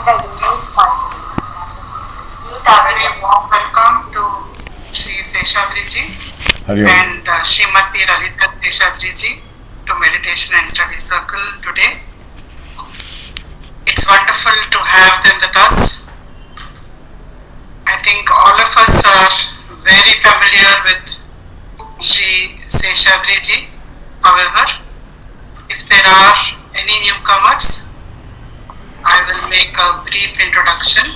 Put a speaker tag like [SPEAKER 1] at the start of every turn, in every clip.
[SPEAKER 1] Very warm welcome to Shri Seshadri ji and Srimati Lalita Seshadri ji to Meditation and Study Circle today. It's wonderful to have them with us. I think all of us are very familiar with Shri Seshadri ji. However, if there are any newcomers, I will make a brief introduction.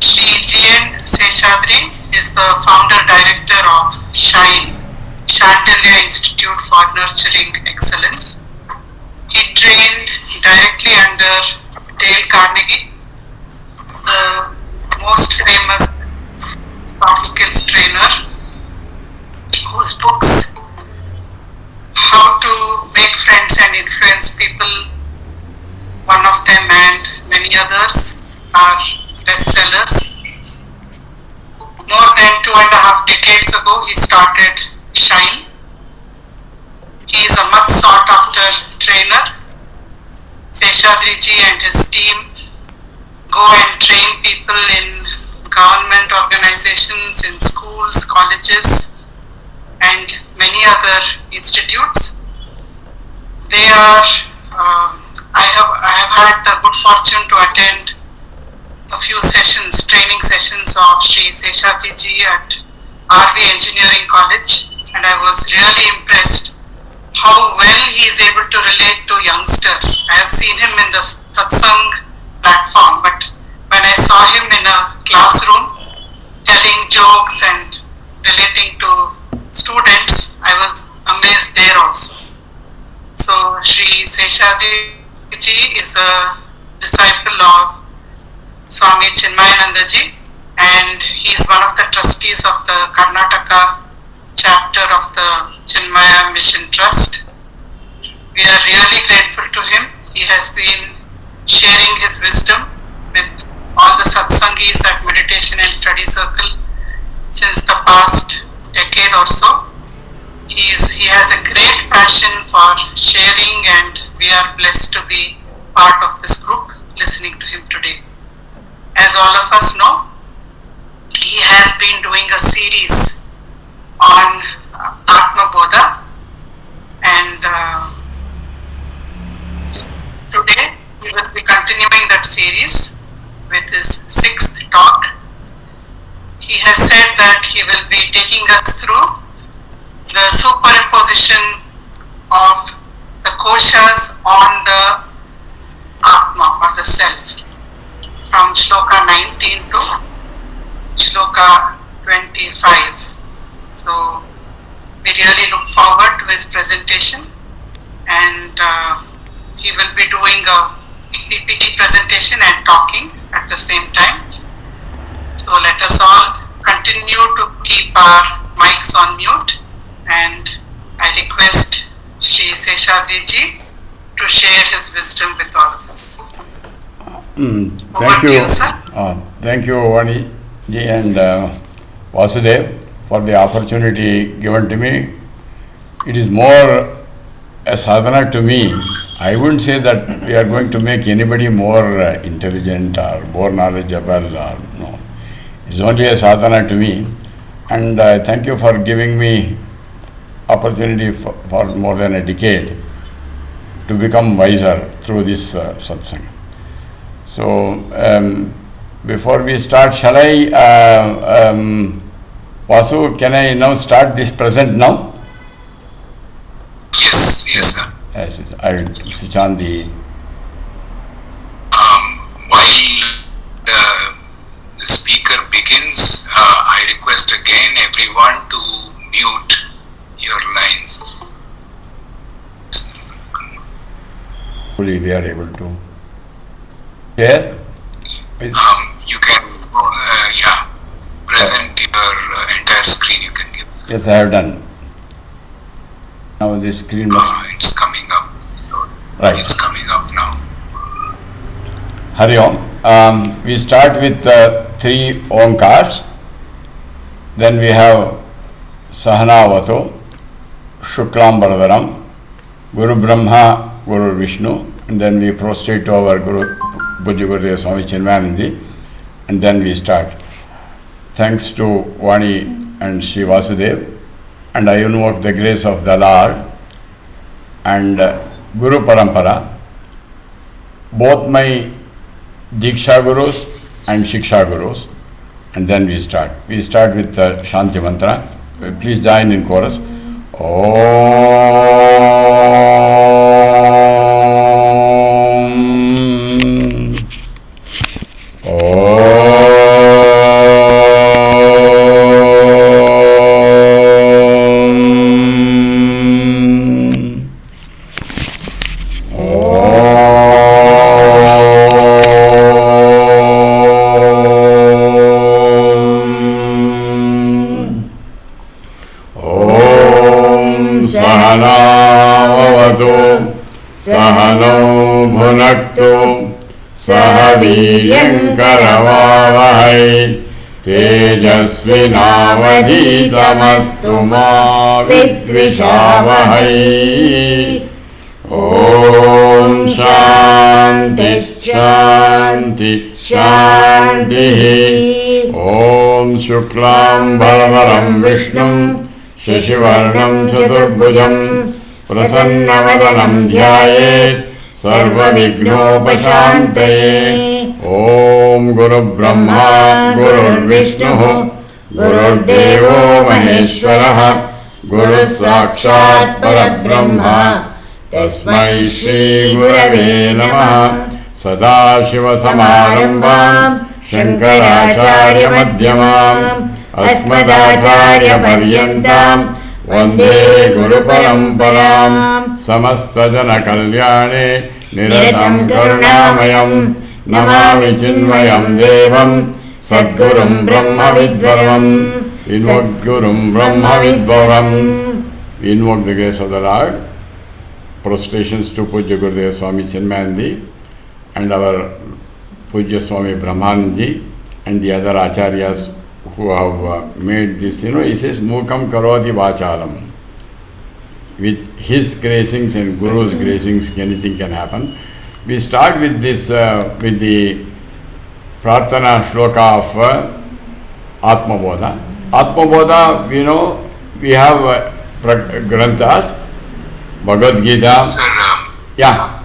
[SPEAKER 1] Shri G.N.Seshadri is the founder director of SHINE, Chandelier Institute for Nurturing Excellence. He trained directly under Dale Carnegie, the most famous soft skills trainer, whose books, How to Make Friends and Influence People, one of them and many others, are bestsellers. More than 2.5 decades ago, he started SHINE. He is a much sought after trainer. Seshadri ji and his team go and train people in government organizations, in schools, colleges, and many other institutes. They are, I have had the good fortune to attend a few sessions, training sessions of Shri Seshadri ji at RV Engineering College, and I was really impressed how well he is able to relate to youngsters. I have seen him in the satsang platform, but when I saw him in a classroom telling jokes and relating to students, I was amazed there also. So Shri Seshadri ji is a disciple of Swami Chinmayananda ji, and he is one of the trustees of the Karnataka chapter of the Chinmaya Mission Trust. We are really grateful to him. He has been sharing his wisdom with all the satsangis at Meditation and Study Circle since the past decade or so. He has a great passion for sharing, and we are blessed to be part of this group listening to him today. As all of us know, he has been doing a series on Atma Bodha, and today we will be continuing that series with his 6th talk. He has said that he will be taking us through the superimposition of the koshas on the Atma or the self, from Shloka 19 to Shloka 25. So we really look forward to his presentation, and he will be doing a PPT presentation and talking at the same time. So let us all continue to keep our mics on mute, and I request Shri Seshadri ji to share his wisdom with all of us.
[SPEAKER 2] Thank you. Thank you, Vani ji and Vasudev, for the opportunity given to me. It is more a sadhana to me. I wouldn't say that we are going to make anybody more intelligent or more knowledgeable, or no. It's only a sadhana to me, and thank you for giving me opportunity for more than a decade to become wiser through this satsang. So before we start, shall I, Vasu, can I now start this present now?
[SPEAKER 3] Yes, sir.
[SPEAKER 2] Yes, I will switch on the...
[SPEAKER 3] While the speaker begins, I request again everyone to mute your lines.
[SPEAKER 2] Hopefully we are able to share.
[SPEAKER 3] You can, present your entire screen, you can give.
[SPEAKER 2] Yes, I have done. Now the screen must...
[SPEAKER 3] It's coming up.
[SPEAKER 2] Right.
[SPEAKER 3] It's coming up now.
[SPEAKER 2] Hari Om. We start with 3 Omkars. Then we have Sahanavato, Shuklam Baradaram, Guru Brahma, Guru Vishnu, and then we prostrate to our Guru Pujya Gurudeva Swami Chinmayananda, and then we start. Thanks to Vani and Sri Vasudev, and I invoke the grace of the Lord and Guru Parampara, both my Diksha Gurus and Shiksha Gurus, and then we start. We start with the Shanti Mantra. Please join in chorus. Karavaavahai Tejasvinavadhitamastu ma vidvishavahai. Om Shanti Shanti Shanti. Om Shuklam Bharavaram Vishnum Shashivarnam Chaturbhujam Prasannavadanam Dhyayet Sarvavighnopashantaye. Om Guru Brahma Guru Vishnu Guru Devo Maheshwara Guru Sakshat Parabrahma Tasmai Shri Gurave Namaha. Sadashiva Samarambham Shankaracharya Madhyamam Asmadacharya Paryantam Vande Guru Paramparam. Samasta Jana Kalyane Niratam Karunamayam Namami Chinmayam Devam Sadgurum Brahma Vidvaram. Invoke Gurum Brahma Vidvaram. We invoke the grace of the Lord. Prostrations to Pujya Gurudeva Swami Chinmayananda and our Pujya Swami Brahmanji and the other Acharyas who have made this. He says Mukam Karoti Vachalam. With his gracings and Guru's gracings, anything can happen. We start with this, with the Prarthana Shloka of Atma Bodha. Atma Bodha, we have Granthas, Bhagavad Gita.
[SPEAKER 3] Sir,
[SPEAKER 2] Yeah.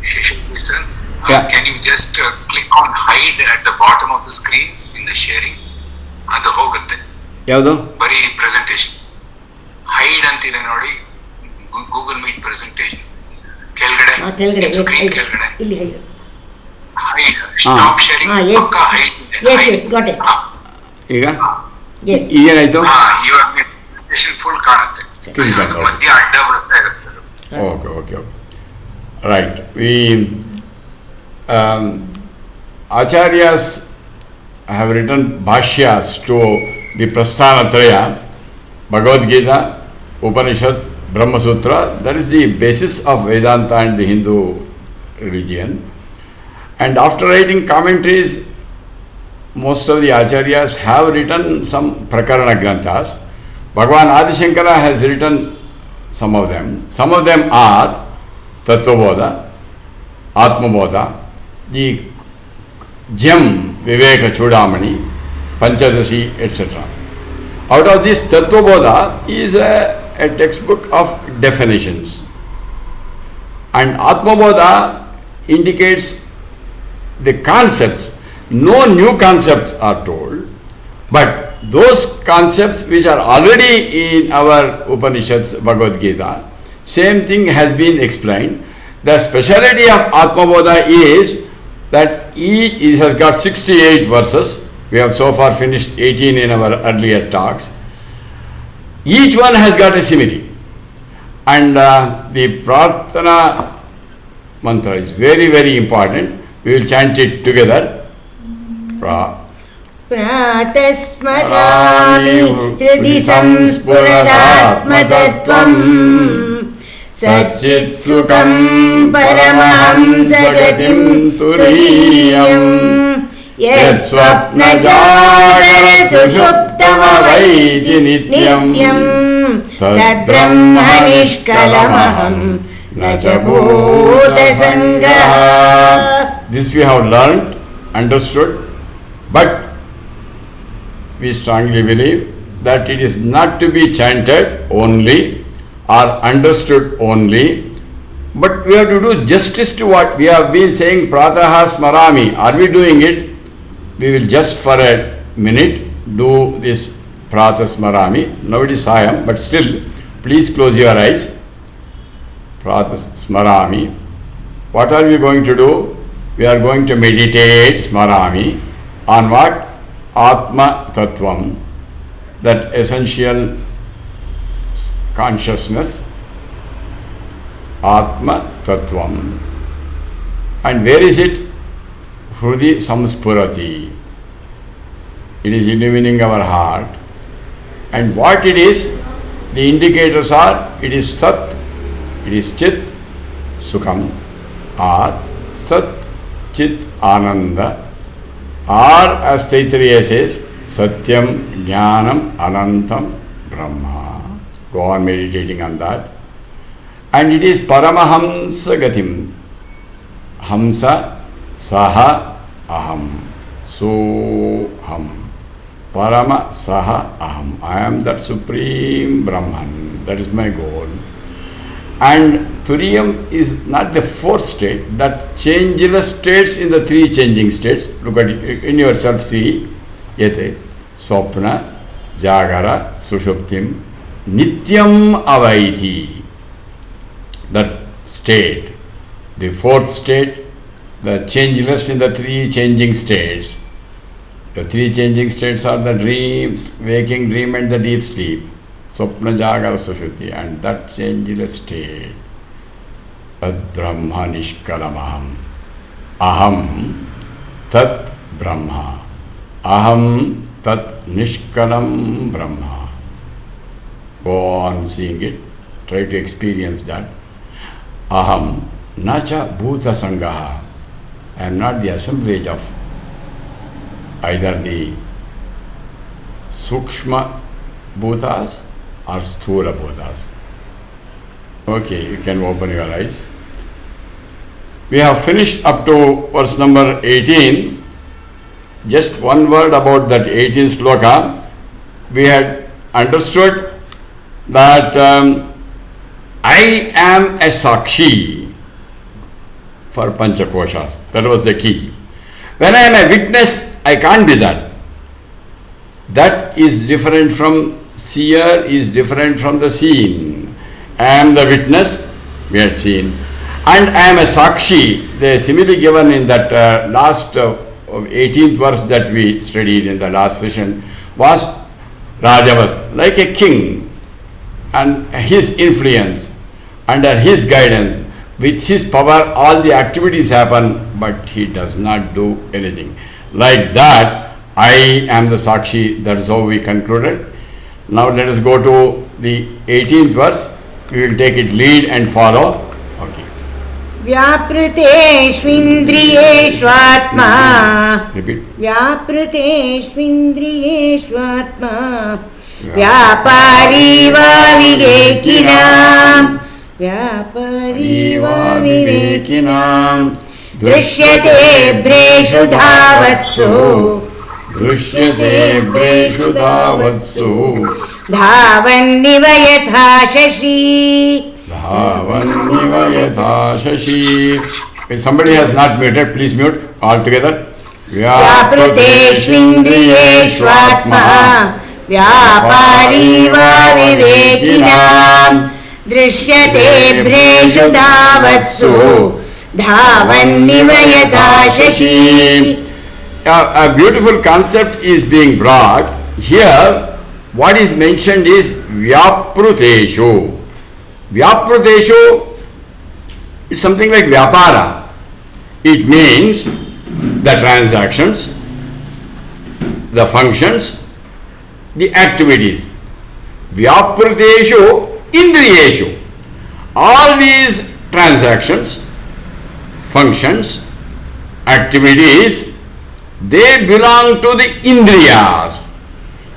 [SPEAKER 3] Sheshadri sir,
[SPEAKER 2] Yeah.
[SPEAKER 3] can you just click on hide at the bottom of the screen in the sharing? ಅದು ಹೋಗುತ್ತೆ
[SPEAKER 2] ಯಾವುದು?
[SPEAKER 3] ಬರೀ presentation hide ಅಂತಿದೆ ನೋಡಿ, Google meet presentation ಕೆಳಗಡೆ screen ಕೆಳಗಡೆ hide stop sharing ಪಕ್ಕ hide
[SPEAKER 2] ಈಗ ಈಗೇನಾಯ್ತು?
[SPEAKER 3] ಇವಾಗ ಪ್ರೆಸೆಂಟೇಷನ್ ಫುಲ್ ಕಾಣುತ್ತೆ, ಮಧ್ಯ ಅಡ್ಡ ಬರ್ತಾ ಇರುತ್ತೆ.
[SPEAKER 2] Okay. Right. We Acharyas have written bhashyas to the Prasthanatraya, Bhagavad Gita, Upanishad, Brahma Sutra. That is the basis of Vedanta and the Hindu religion. And after writing commentaries, most of the Acharyas have written some prakarana granthas. Bhagavan Adi Shankara has written some of them. Some of them are Tattva Bodha, Atma Bodha, the Gem Viveka Chudamani, Panchadashi, etc. Out of this, Tattva Bodha is a textbook of definitions, and Atma Bodha indicates the concepts. No new concepts are told, but those concepts which are already in our Upanishads, Bhagavad Gita, same thing has been explained. The speciality of Atma Bodha is that it has got 68 verses. We have so far finished 18 in our earlier talks. Each one has got a simile. And the Prarthana mantra is very, very important. We will chant it together.
[SPEAKER 4] Pratasmarami hridi samspuradatmatattvam Satchit Sukham Paramahamsa Gatim Turiyam Yat Swapna Jagara Sushuptamavaiti Nityam Tad Brahma Nishkalamaham Nacha Bhuta Sangraha.
[SPEAKER 2] This we have learnt, understood, but we strongly believe that it is not to be chanted only or understood only, but we have to do justice to what we have been saying, Prataha Smarami. Are we doing it? We will just for a minute do this Pratah Smarami. Now it is Sayam, but still, please close your eyes. Pratah Smarami. What are we going to do? We are going to meditate Smarami on what? Atma Tattvam, that essential consciousness, Atma Tattvam. And where is it? Hrudi Samspurati. It is illumining our heart. And what it is? The indicators are, it is Sat, it is Chit, Sukham, or Sat, Chit, Ananda, or as Taittiriya says, Satyam, Jnanam, Anantam, Brahma. Go on meditating on that. And it is Paramahamsa Gatim. Hamsa, Saha, Aham. Soham. Parama, Saha, Aham. I am that supreme Brahman. That is my goal. And Turiyam is not the fourth state, that changeless states in the three changing states. Look at it in yourself, see. Yete, Swapna, Jagara, Sushuptim, Nityam Avaiti. That state, the fourth state, the changeless in the three changing states. The three changing states are the dreams, waking dream and the deep sleep. Swapna, Jagara, Sushupti, and that changeless state. Tad Brahma Nishkalamaham. Aham Tat Brahma. Aham Tat Nishkalam Brahma. Go on seeing it. Try to experience that. Aham Nacha Bhuta Sangaha. I am not the assemblage of either the Sukshma Bhutas or Sthula Bhutas. Okay, you can open your eyes. We have finished up to verse number 18. Just one word about that 18th sloka. We had understood that I am a Sakshi for Pancha Koshas. That was the key. When I am a witness, I can't be that. That is different from seer, is different from the seen. I am the witness, we had seen. And I am a Sakshi, the simile given in that last 18th verse that we studied in the last session was Rajavat, like a king, and his influence, under his guidance, with his power all the activities happen, but he does not do anything. Like that, I am the Sakshi, that is how we concluded. Now let us go to the 18th verse. We will take it lead and follow. Okay.
[SPEAKER 4] Vyapriteshvindriyeshvatma.
[SPEAKER 2] Repeat.
[SPEAKER 4] Vyapriteshvindriyeshvatma. Vyapari va vivekinam. Vyapari va vivekinam. Drishyate breshu dhavatsu.
[SPEAKER 2] Drishyate breshu dhavatsu.
[SPEAKER 4] Dhavanniva yatha shashi.
[SPEAKER 2] Dhavanniva yatha shashi. If somebody has not muted, please mute all together.
[SPEAKER 4] Vyapriteshvindriyeshvatma. Vyapari va vivekinam. Drishyate breshu dhavatsu. Dhavanniva yatha shashi.
[SPEAKER 2] A beautiful concept is being brought. Here, what is mentioned is Vyapruteshu. Vyapruteshu is something like Vyapara. It means the transactions, the functions, the activities. Vyapruteshu Indriyeshu. All these transactions, functions, activities, they belong to the Indriyas.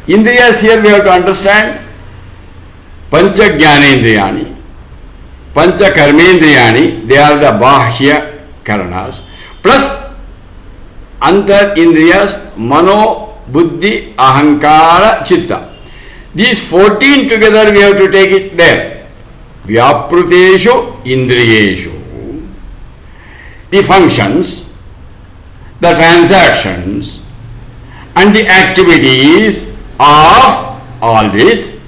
[SPEAKER 2] Indriyas here we have to understand Pancha Jnanendriyani, Pancha Karmendriyani, they are the Bahya Karanas, plus antar indriyas, mano, buddhi, ahankara, chitta. These 14 together we have to take it there. Vyapruteshu indriyeshu. The functions, the transactions and the activities of all these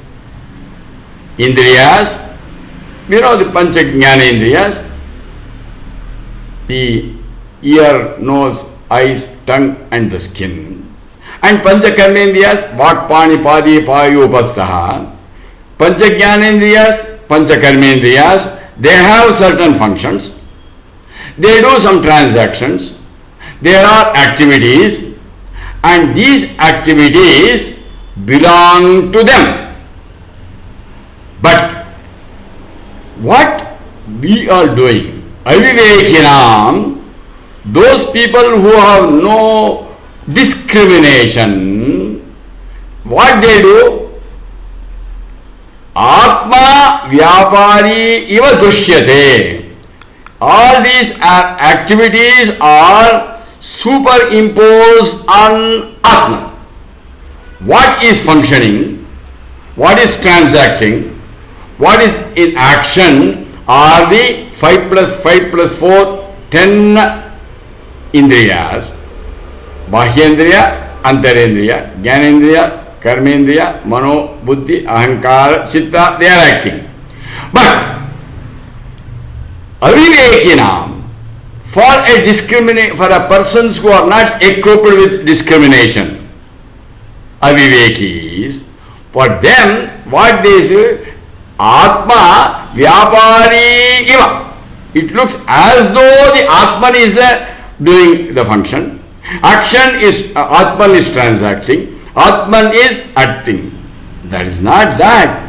[SPEAKER 2] indriyas, the Pancha Indriyas, the ear, nose, eyes, tongue and the skin. And Pancha Karmendriyas, Vak, Pani, Padi, Payu, Upastaha. Pancha Jnanendriyas, Pancha Karmendriyas, they have certain functions. They do some transactions. There are activities and these activities belong to them. But what we are doing, avivekinam, those people who have no discrimination, what they do? Atma vyapari iva dushyate. All these activities are superimposed on Atman. What is functioning, what is transacting, what is in action are the 5 plus 5 plus 4, 10 indriyas. Bahyendriya, Antarendriya, Jnanendriya, Karmendriya, Mano, Buddhi, Ahankara, Chitta, they are acting. But avivekinam, for a persons who are not equipped with discrimination, avivekis, for them what they say, Atma vyapari iva. It looks as though the Atman is doing the function. Action is, Atman is transacting, Atman is acting. That is not that.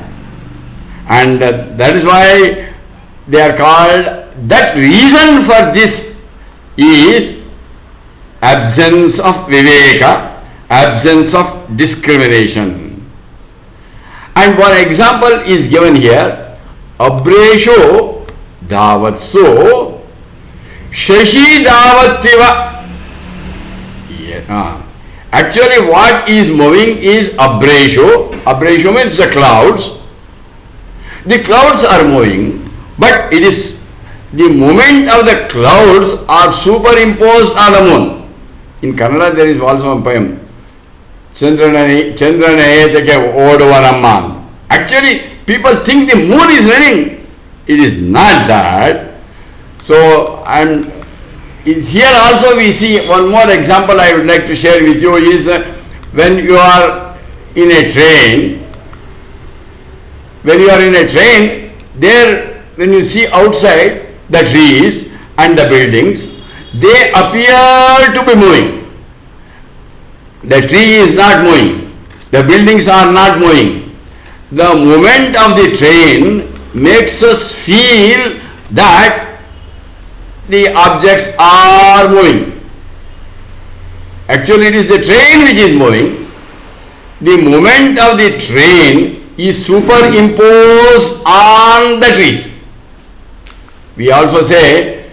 [SPEAKER 2] And that is why they are called, that reason for this is absence of viveka, absence of discrimination. And one example is given here, Abresho Davatso Shashi Davativa. Actually what is moving is Abresho. Abresho means the clouds. The clouds are moving, but it is the movement of the clouds are superimposed on the moon. In Kannada there is also a poem, Chandrana Etake Odavanamman. Actually people think the moon is running. It is not that. So, and it's here also we see one more example I would like to share with you is when you are in a train. When you are in a train, there when you see outside the trees and the buildings, they appear to be moving. The tree is not moving. The buildings are not moving. The movement of the train makes us feel that the objects are moving. Actually, it is the train which is moving. The movement of the train is superimposed on the trees. We also say,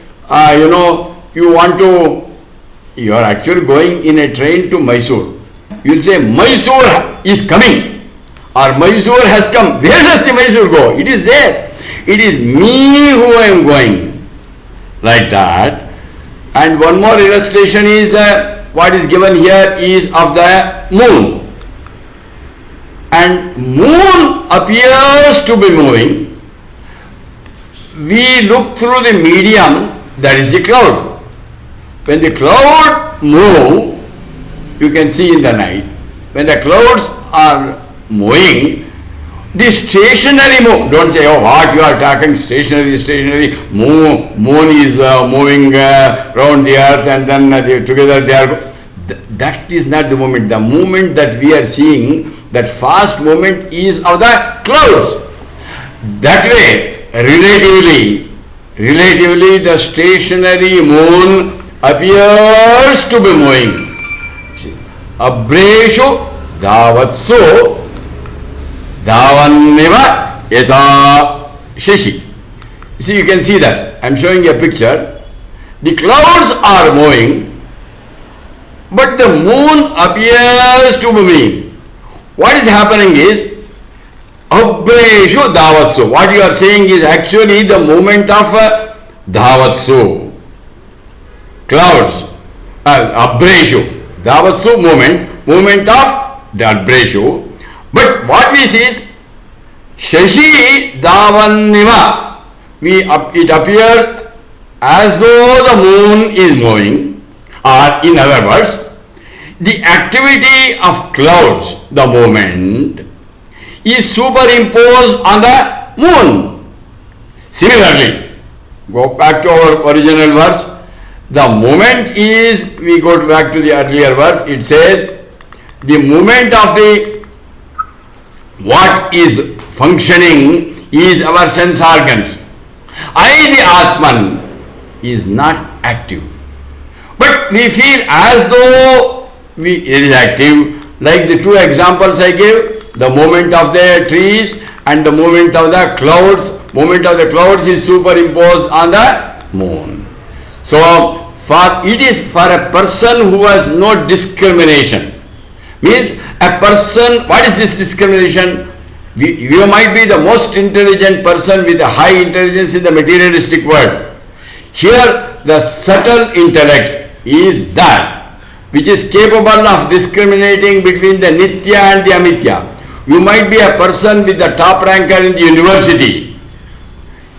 [SPEAKER 2] you are actually going in a train to Mysore. You will say, Mysore is coming or Mysore has come. Where does the Mysore go? It is there. It is me who I am going. Like that. And one more illustration is what is given here is of the moon. And moon appears to be moving. We look through the medium, that is the cloud. When the cloud move, you can see in the night. When the clouds are moving, the stationary move. Don't say, oh, what you are talking, stationary. Moon is moving around the earth and then together they are. That is not the movement. The movement that we are seeing, that fast movement is of the clouds. That way, relatively the stationary moon appears to be moving. Abreshu Davatso Davanniva Yata Shashi. See, you can see that. I am showing you a picture. The clouds are moving but the moon appears to be moving. What is happening is Abreshu Dhavatsu. What you are saying is actually the movement of Dhavatsu. Clouds. Abreshu. Dhavatsu movement of the Abreshu. But what we see is Shashi Dhavanniva. It appears as though the moon is moving, or in other words, the activity of clouds, the movement, is superimposed on the moon. Similarly, go back to our original verse. The movement is, we go back to the earlier verse, it says, the movement of the what is functioning is our sense organs. The Atman, is not active. But we feel as though it is active, like the two examples I gave, the movement of the trees and the movement of the clouds. Movement of the clouds is superimposed on the moon. So, it is for a person who has no discrimination. Means a person, what is this discrimination? You might be the most intelligent person with a high intelligence in the materialistic world. Here the subtle intellect is that which is capable of discriminating between the Nitya and the Amitya. You might be a person with the top ranker in the university.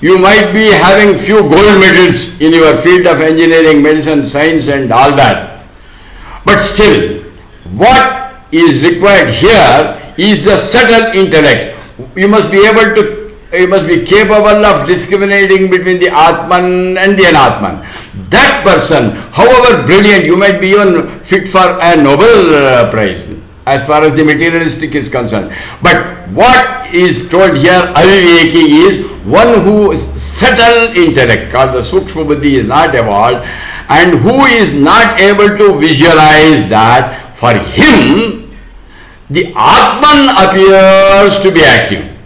[SPEAKER 2] You might be having few gold medals in your field of engineering, medicine, science and all that. But still, what is required here is the subtle intellect. You must be capable of discriminating between the Atman and the Anatman. That person, however brilliant, you might be even fit for a Nobel Prize as far as the materialistic is concerned. But what is told here, Aviveki, is one whose subtle intellect, called the Sukshma Buddhi, is not evolved, and who is not able to visualize that for him the Atman appears to be active.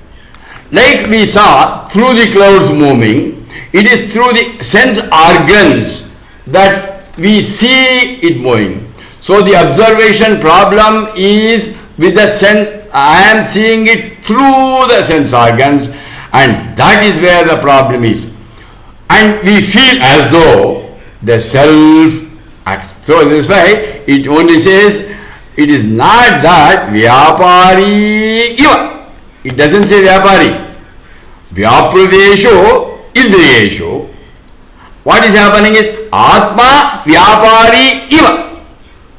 [SPEAKER 2] Like we saw through the clouds moving, it is through the sense organs that we see it moving. So the observation problem is with the sense, I am seeing it through the sense organs, and that is where the problem is. And we feel as though the self act. So this is why it only says it is not that Vyapari Iva. It doesn't say Vyapari. Vyapradesho Indriyesho. What is happening is Atma Vyapari Iva.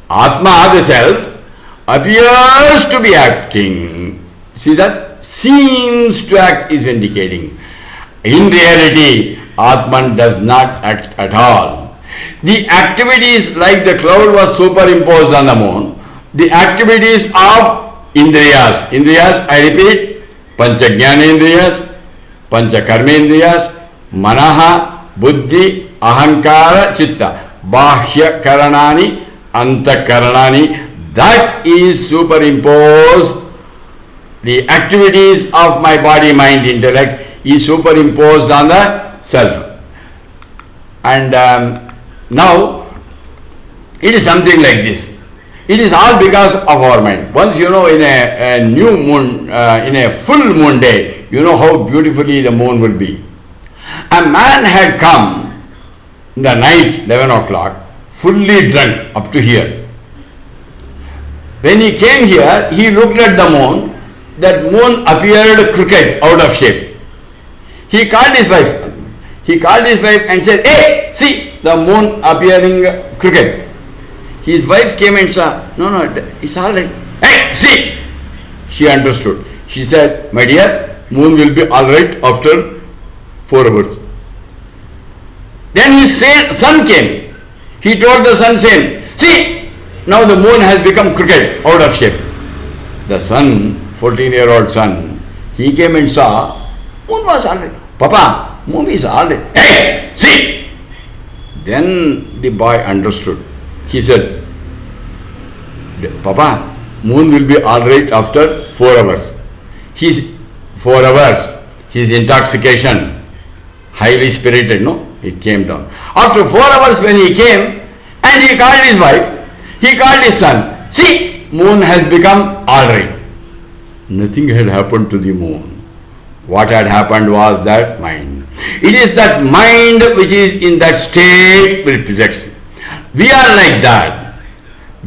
[SPEAKER 2] Atma, the self, appears to be acting. See that? Seems to act is indicating. In reality, Atman does not act at all. The activities like the cloud was superimposed on the moon. The activities of Indriyas. Indriyas, I repeat, Pancha Jnanendriyas, Pancha Karmendriyas, Manaha, Buddhi, Ahankara, Chitta. Bahya Karanani, Anta Karanani. That is superimposed. The activities of my body, mind, intellect is superimposed on the self. And now, it is something like this. It is all because of our mind. Once in a new moon, in a full moon day, you know how beautifully the moon will be. A man had come in the night, 11 o'clock, fully drunk up to here. When he came here, he looked at the moon. That moon appeared crooked, out of shape. He called his wife. And said, "Hey, see the moon appearing crooked." His wife came and said, No, it's all right. Hey, see! She understood. She said, "My dear, moon will be all right after 4 hours. Then his son came. He told the son same. See, now the moon has become crooked, out of shape. The son, 14-year-old son, he came and saw, moon was all right. Papa, moon is all right. Hey, see! Then the boy understood. He said, Papa, moon will be all right after 4 hours. His 4 hours, his intoxication, highly spirited, it came down. After 4 hours when he came and he called his wife, He called his son. See, moon has become alright. Nothing had happened to the moon. What had happened was that mind. It is that mind which is in that state which projects. We are like that.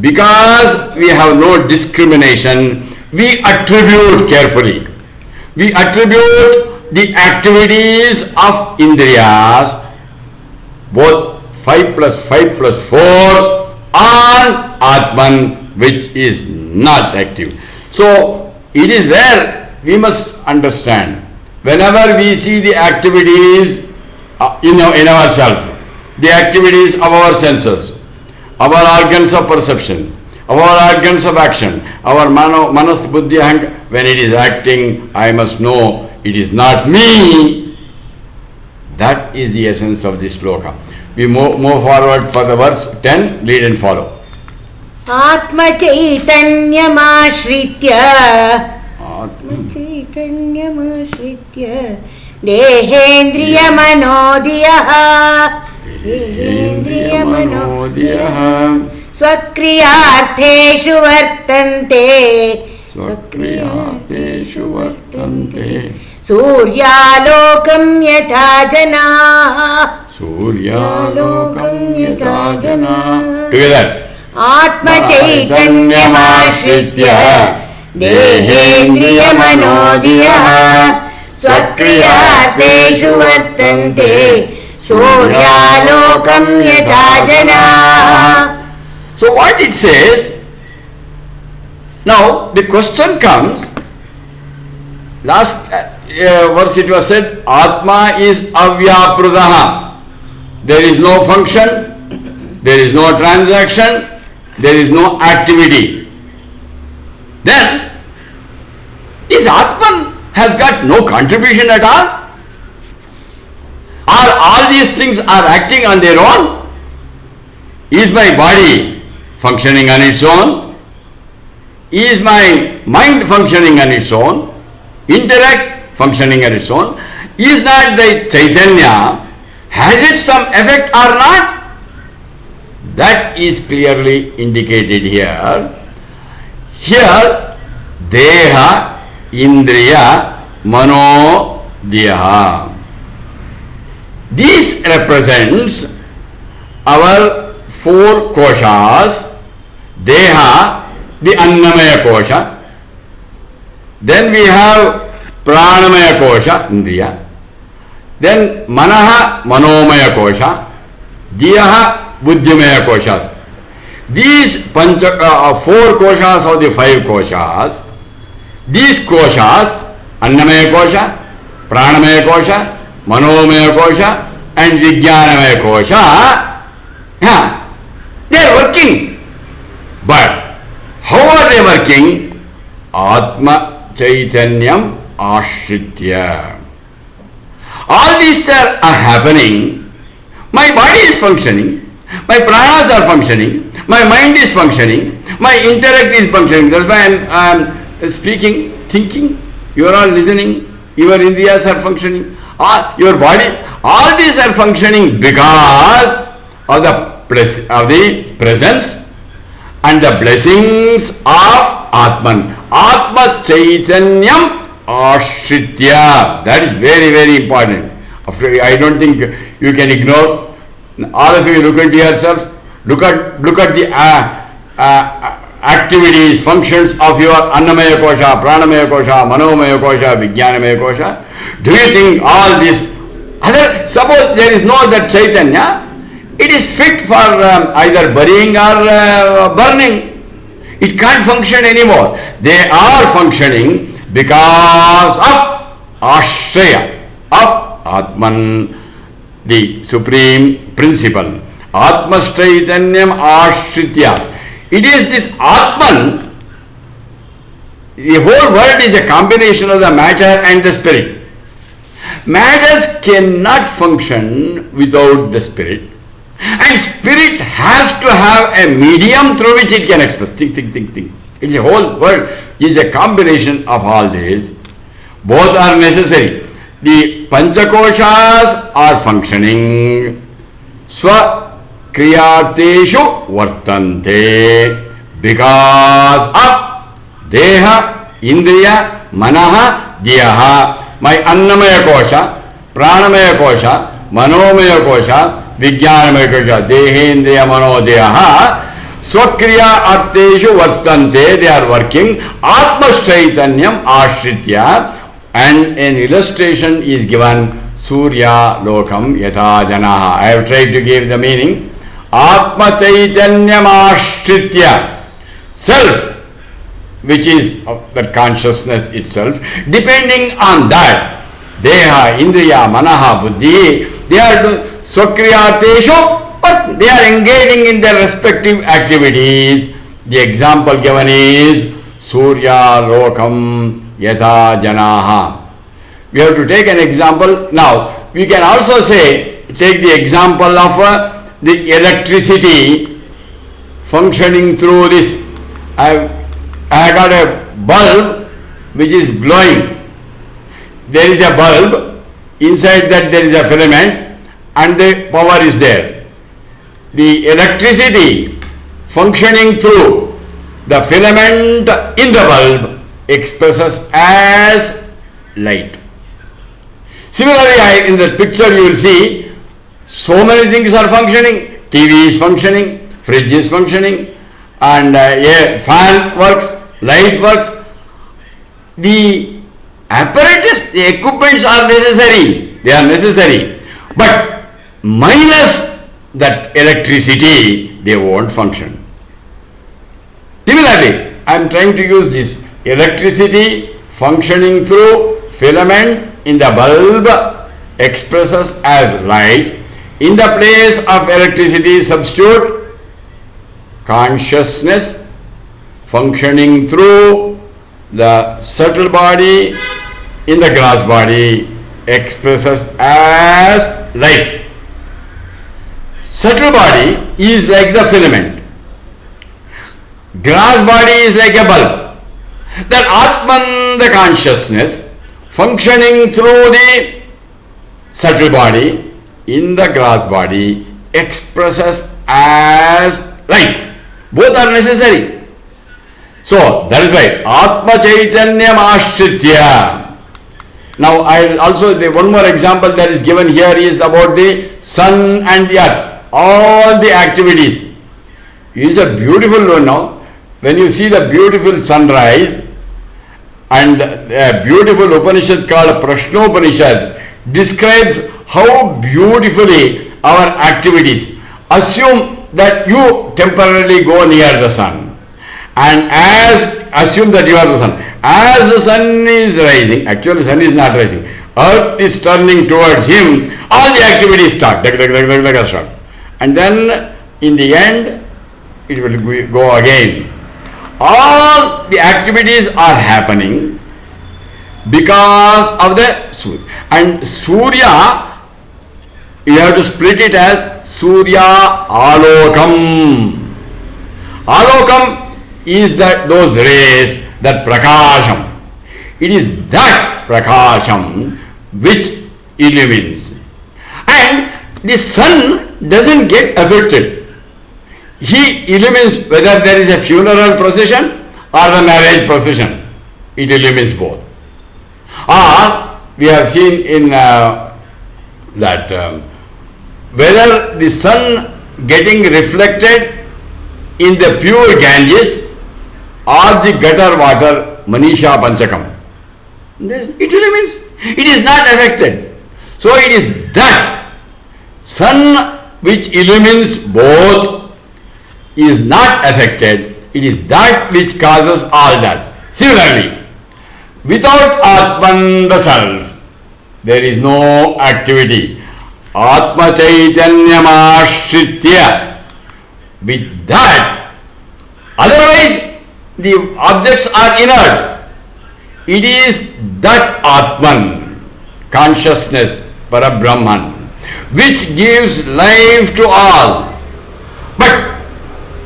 [SPEAKER 2] Because we have no discrimination, we attribute carefully. We attribute the activities of Indriyas, both 5 plus 5 plus 4, on Atman, which is not active. So, it is where we must understand. Whenever we see the activities in ourselves, the activities of our senses, our organs of perception, our organs of action, our manas, buddhi, ahanga, when it is acting, I must know it is not me. That is the essence of this sloka. We move forward for the verse 10, lead and follow.
[SPEAKER 4] Atma Chaitanyamashritya Chaitanyamashritya Dehendriya Manodiyah Swakriyartheshu vartante Suryalokam yatha jana
[SPEAKER 2] Together.
[SPEAKER 4] Atma Chaitanyamashritya Dehendriya Manodiyah Swakriyartheshu vartante Suryalokam yatha jana.
[SPEAKER 2] So what it says, now the question comes, last verse it was said, Atma is avyaprudaha. There is no function, there is no transaction, there is no activity. Then, is Atman has got no contribution at all? Or all these things are acting on their own? Is my body functioning on its own? Is my mind functioning on its own? Intellect functioning on its own? Is not the Chaitanya, has it some effect or not? That is clearly indicated here. Here, Deha, Indriya, Mano, Diyaha. This represents our 4 koshas. Deha, the Annamaya kosha. Then we have Pranamaya kosha, Indriya. Then Manaha, Manomaya kosha. Diyaha, Buddhimaya koshas. These 4 koshas of the 5 koshas, these koshas, Annamaya kosha, Pranamaya kosha, Manomaya kosha and Vijnanamaya kosha, they are working. But how are they working? Atma Chaitanyam Ashritya. All these are happening. My body is functioning. My pranas are functioning. My mind is functioning. My intellect is functioning. That's why I am speaking, thinking. You are all listening. Your indriyas are functioning. Your body, all these are functioning because of the presence and the blessings of Atman. Atma Chaitanyam Ashritya. That is very, very important. I don't think you can ignore. All of you look into yourself. Look at the activities, functions of your Annamaya kosha, Pranamaya kosha, Manomaya kosha, Vijnanamaya kosha. Do you think all this suppose there is no that Chaitanya, it is fit for either burying or burning. It can't function anymore. They are functioning because of Ashraya, of Atman, the supreme principle. Atma Chaitanyam Ashritya. It is this Atman, the whole world is a combination of the matter and the spirit. Matters cannot function without the spirit, and spirit has to have a medium through which it can express. Think. It's a whole world is a combination of all these. Both are necessary. The Pancha Koshas are functioning. Swakriyaarteshu vartante because of Deha, Indriya, Manaha, Diyaha. My Annamaya Kosha, Pranamaya Kosha, Manomaya Kosha, Vijnanamaya Kosha, Dehendriya, Mano, Diyaha. Swakriya Arteshu Vartante, they are working Atma Chaitanyam Ashritya, and an illustration is given Surya Lokam Yatha Janaha. I have tried to give the meaning. Atma Chaitanyam Ashritya, self, which is that consciousness itself, depending on that, Deha, Indriya, Manaha, Buddhi, they are Swakriyateshu, but they are engaging in their respective activities. The example given is Surya Lokam Yatha Janaha. We have to take an example. Now, we can also say, take the example of the electricity functioning through this. I have got a bulb which is glowing. There is a bulb, inside that there is a filament, and the power is there. The electricity functioning through the filament in the bulb expresses as light. Similarly, in the picture you will see so many things are functioning. TV is functioning, fridge is functioning, and a fan works, light works. The apparatus, the equipments are necessary. They are necessary. But minus that electricity, they won't function. Similarly, I am trying to use this electricity functioning through filament in the bulb expresses as light. In the place of electricity, substitute consciousness functioning through the subtle body in the gross body expresses as life. Subtle body is like the filament. Gross body is like a bulb. That Atman, the consciousness, functioning through the subtle body in the gross body expresses as life. Both are necessary. So that is why Atma Chaitanyam Ashritya. Now one more example that is given here is about the sun and the earth. All the activities. It is a beautiful one now. When you see the beautiful sunrise and a beautiful Upanishad called Prashnopanishad describes how beautifully our activities. Assume that you temporarily go near the sun, and assume that you are the sun. As the sun is rising, actually the sun is not rising, earth is turning towards him, all the activities start. And then in the end, it will go again. All the activities are happening because of the Surya. And Surya, you have to split it as Surya Alokam. Alokam is those rays, that prakasham. It is that prakasham which illumines. And the sun doesn't get affected. He illumines whether there is a funeral procession or the marriage procession. It illumines both. Or we have seen in whether the sun getting reflected in the pure Ganges or the gutter water, Manisha Panchakam. It illumines. It is not affected. So it is that sun which illumines both is not affected. It is that which causes all that. Similarly, without Atman, the self, there is no activity. Atma Chaitanyam Ashritya. With that, otherwise the objects are inert. It is that Atman, consciousness, Parabrahman, which gives life to all. But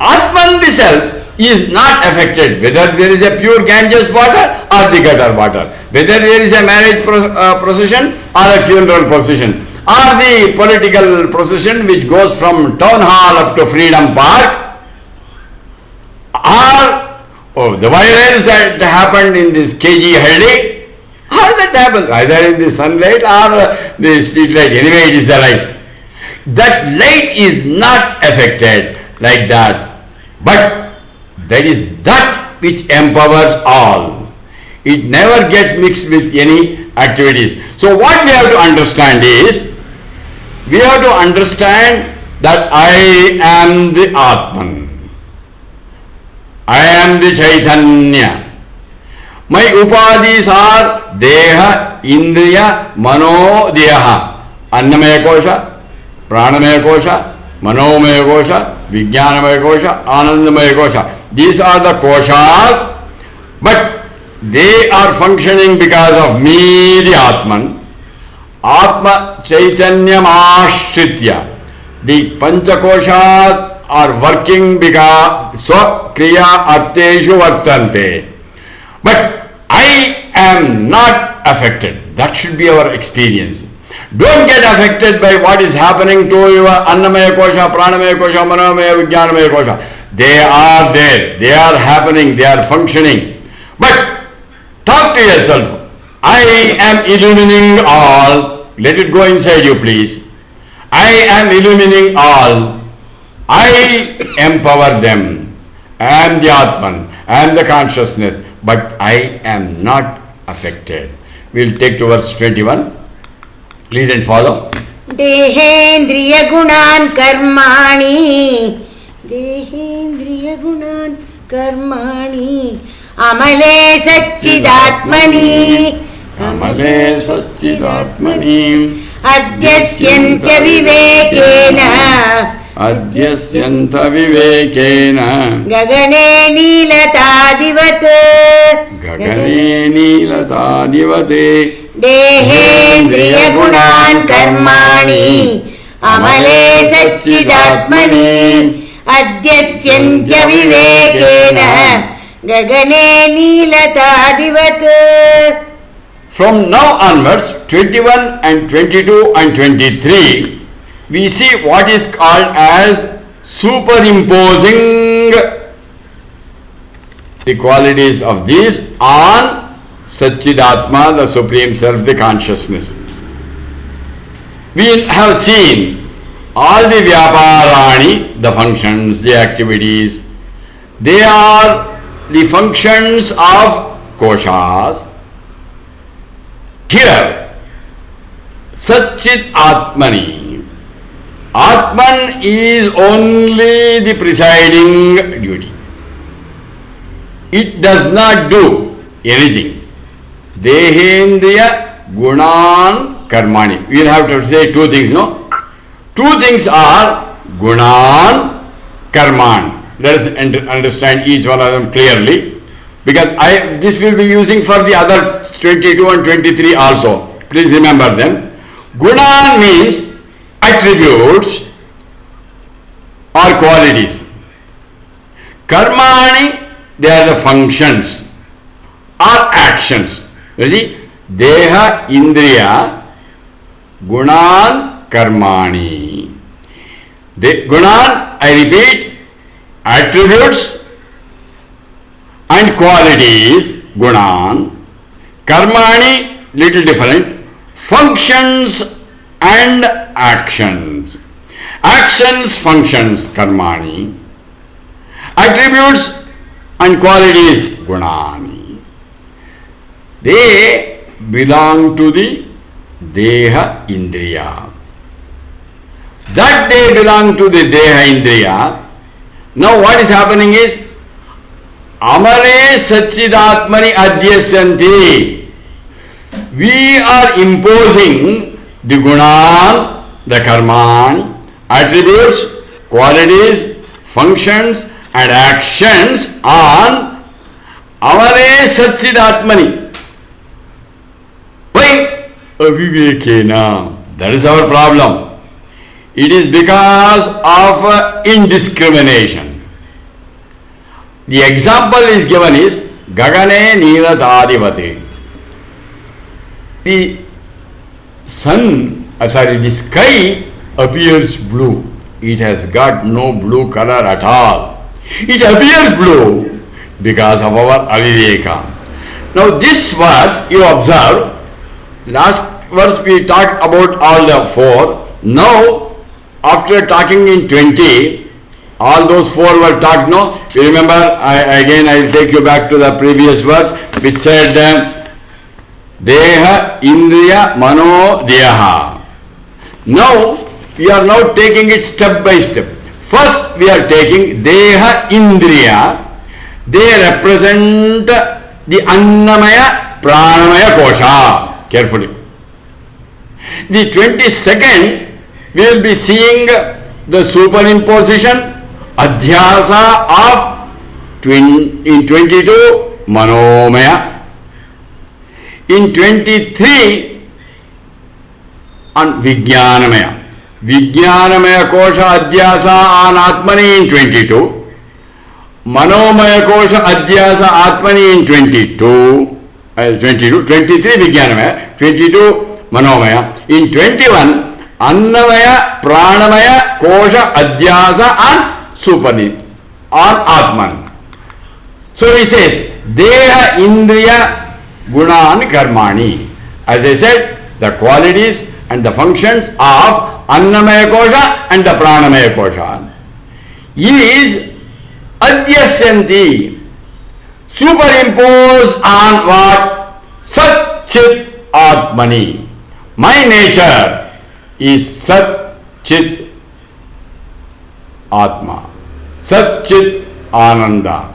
[SPEAKER 2] Atman the self is not affected whether there is a pure Ganges water or the gutter water, whether there is a marriage procession or a funeral procession. or the political procession which goes from town hall up to Freedom Park, or the violence that happened in this KG Haldi, how that happens? Either in the sunlight or the street light. Anyway, it is the light. That light is not affected like that. But that is that which empowers all. It never gets mixed with any activities. So what we have to understand is, we have to understand that I am the Atman. I am the Chaitanya. My upadhis are Deha, Indriya, Mano, Deha. Annamaya Kosha, Pranamaya Kosha, Manomaya Kosha, Vijnanamaya Kosha, Anandamaya Kosha. These are the koshas, but they are functioning because of me, the Atman. Atma Chaitanyam Ashritya. The Pancha Koshas are working because Kriya Arteshu Vartante. But I am not affected. That should be our experience. Don't get affected by what is happening to your Annamaya Kosha, Pranamaya Kosha, Manomaya, Vijnanamaya Kosha. They are there. They are happening. They are functioning. But talk to yourself. I am illumining all. Let it go inside you, please. I am illumining all. I empower them. I am the Atman. I am the consciousness. But I am not affected. We will take to verse 21. Please and follow.
[SPEAKER 4] Dehendriya gunan karmani. Dehendriya gunan karmani. Amale Satchidatmani.
[SPEAKER 2] Amale Satchidatmani.
[SPEAKER 4] Adyasyantya vivekena.
[SPEAKER 2] Adyasyanta vivekena.
[SPEAKER 4] Gagane nilataadivat.
[SPEAKER 2] Gagane nilataadivate.
[SPEAKER 4] Dehendriya gunan karmani. Amale Satchidatmani. Adyasyantya vivekena. Gagane nilataadivat.
[SPEAKER 2] From now onwards, 21 and 22 and 23, we see what is called as superimposing the qualities of these on Satchidatma, the Supreme Self, the consciousness. We have seen all the Vyaparani, the functions, the activities, they are the functions of koshas. Here, Satchit Atmani. Atman is only the presiding duty. It does not do anything. Dehendriya Gunan Karmani. We will have to say two things, no? Two things are Gunan Karman. Let us understand each one of them clearly, because this will be using for the other 22 and 23 also. Please remember them. Gunan means attributes or qualities. Karmani, they are the functions or actions. You see, Deha, Indriya, Gunan, Karmani. Gunan, I repeat, attributes and qualities, Gunan. Karmani, little different, functions and actions. Actions, functions, Karmani. Attributes and qualities, Gunani. They belong to the Deha Indriya. That they belong to the Deha Indriya. Now what is happening is, Amare Satchidatmani Adyasyanti. We are imposing the Gunan, the Karman, attributes, qualities, functions and actions on Amare Satchidatmani. Why? Avivekena. That is our problem. It is because of indiscrimination. The example is given is Gagane Nilatadivate. The sun the sky appears blue. It has got no blue color at all. It appears blue because of our aviveka. Now this verse you observe, last verse we talked about all the four. Now after talking in 20, all those four were talked, no? You remember, I will take you back to the previous verse which said Deha, Indriya, Mano, Deha. Now we are now taking it step by step. First we are taking Deha, Indriya. They represent the Annamaya, Pranamaya Kosha. Carefully. The 22nd we will be seeing the superimposition, Adhyasa of in 22 Manomaya. In 23 on Vijnanamaya. Vijnanamaya Kosha Adhyasa on Atmani in 22. Manomaya Kosha Adhyasa Atmani in 23 Vijnanamaya, 22 Manomaya. In 21 Annamaya, Pranamaya, Kosha, Adhyasa and Supani on Atman. So he says, Deha, Indriya, Gunan, Karmani. As I said, the qualities and the functions of Annamaya Kosha and the Pranamaya Kosha is Adhyasyanti, superimposed on what? Sat Chit Atmani. My nature is Sat Chit Atma, Sat Chit Ananda.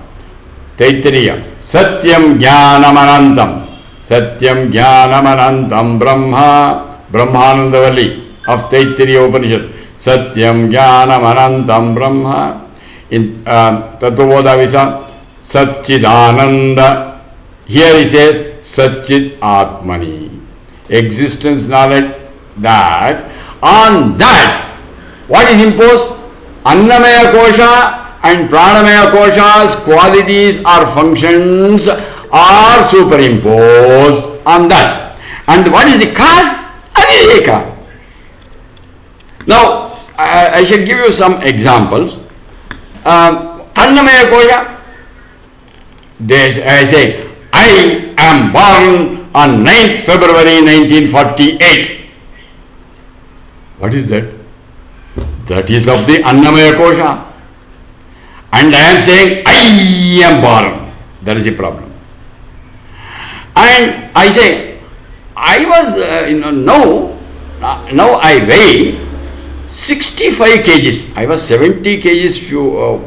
[SPEAKER 2] Taittiriya, Satyam Jnanam Anantam, Satyam Jnanam Anantam Brahma, Brahmanandavalli of Taittiriya Upanishad. Satyam Jnanam Anantam Brahma. In Tattva Visa, Satchidananda. Here he says Satchit Atmani. Existence knowledge that. On that, what is imposed? Annamaya Kosha and Pranamaya Kosha's qualities or functions are superimposed on that. And what is the cause? Aviveka. Now, I shall give you some examples. Annamaya Kosha, I say, I am born on 9th February 1948. What is that? That is of the Annamaya Kosha. And I am saying, I am born. That is the problem. And I say, I was, now I weigh 65 kgs. I was 70 kgs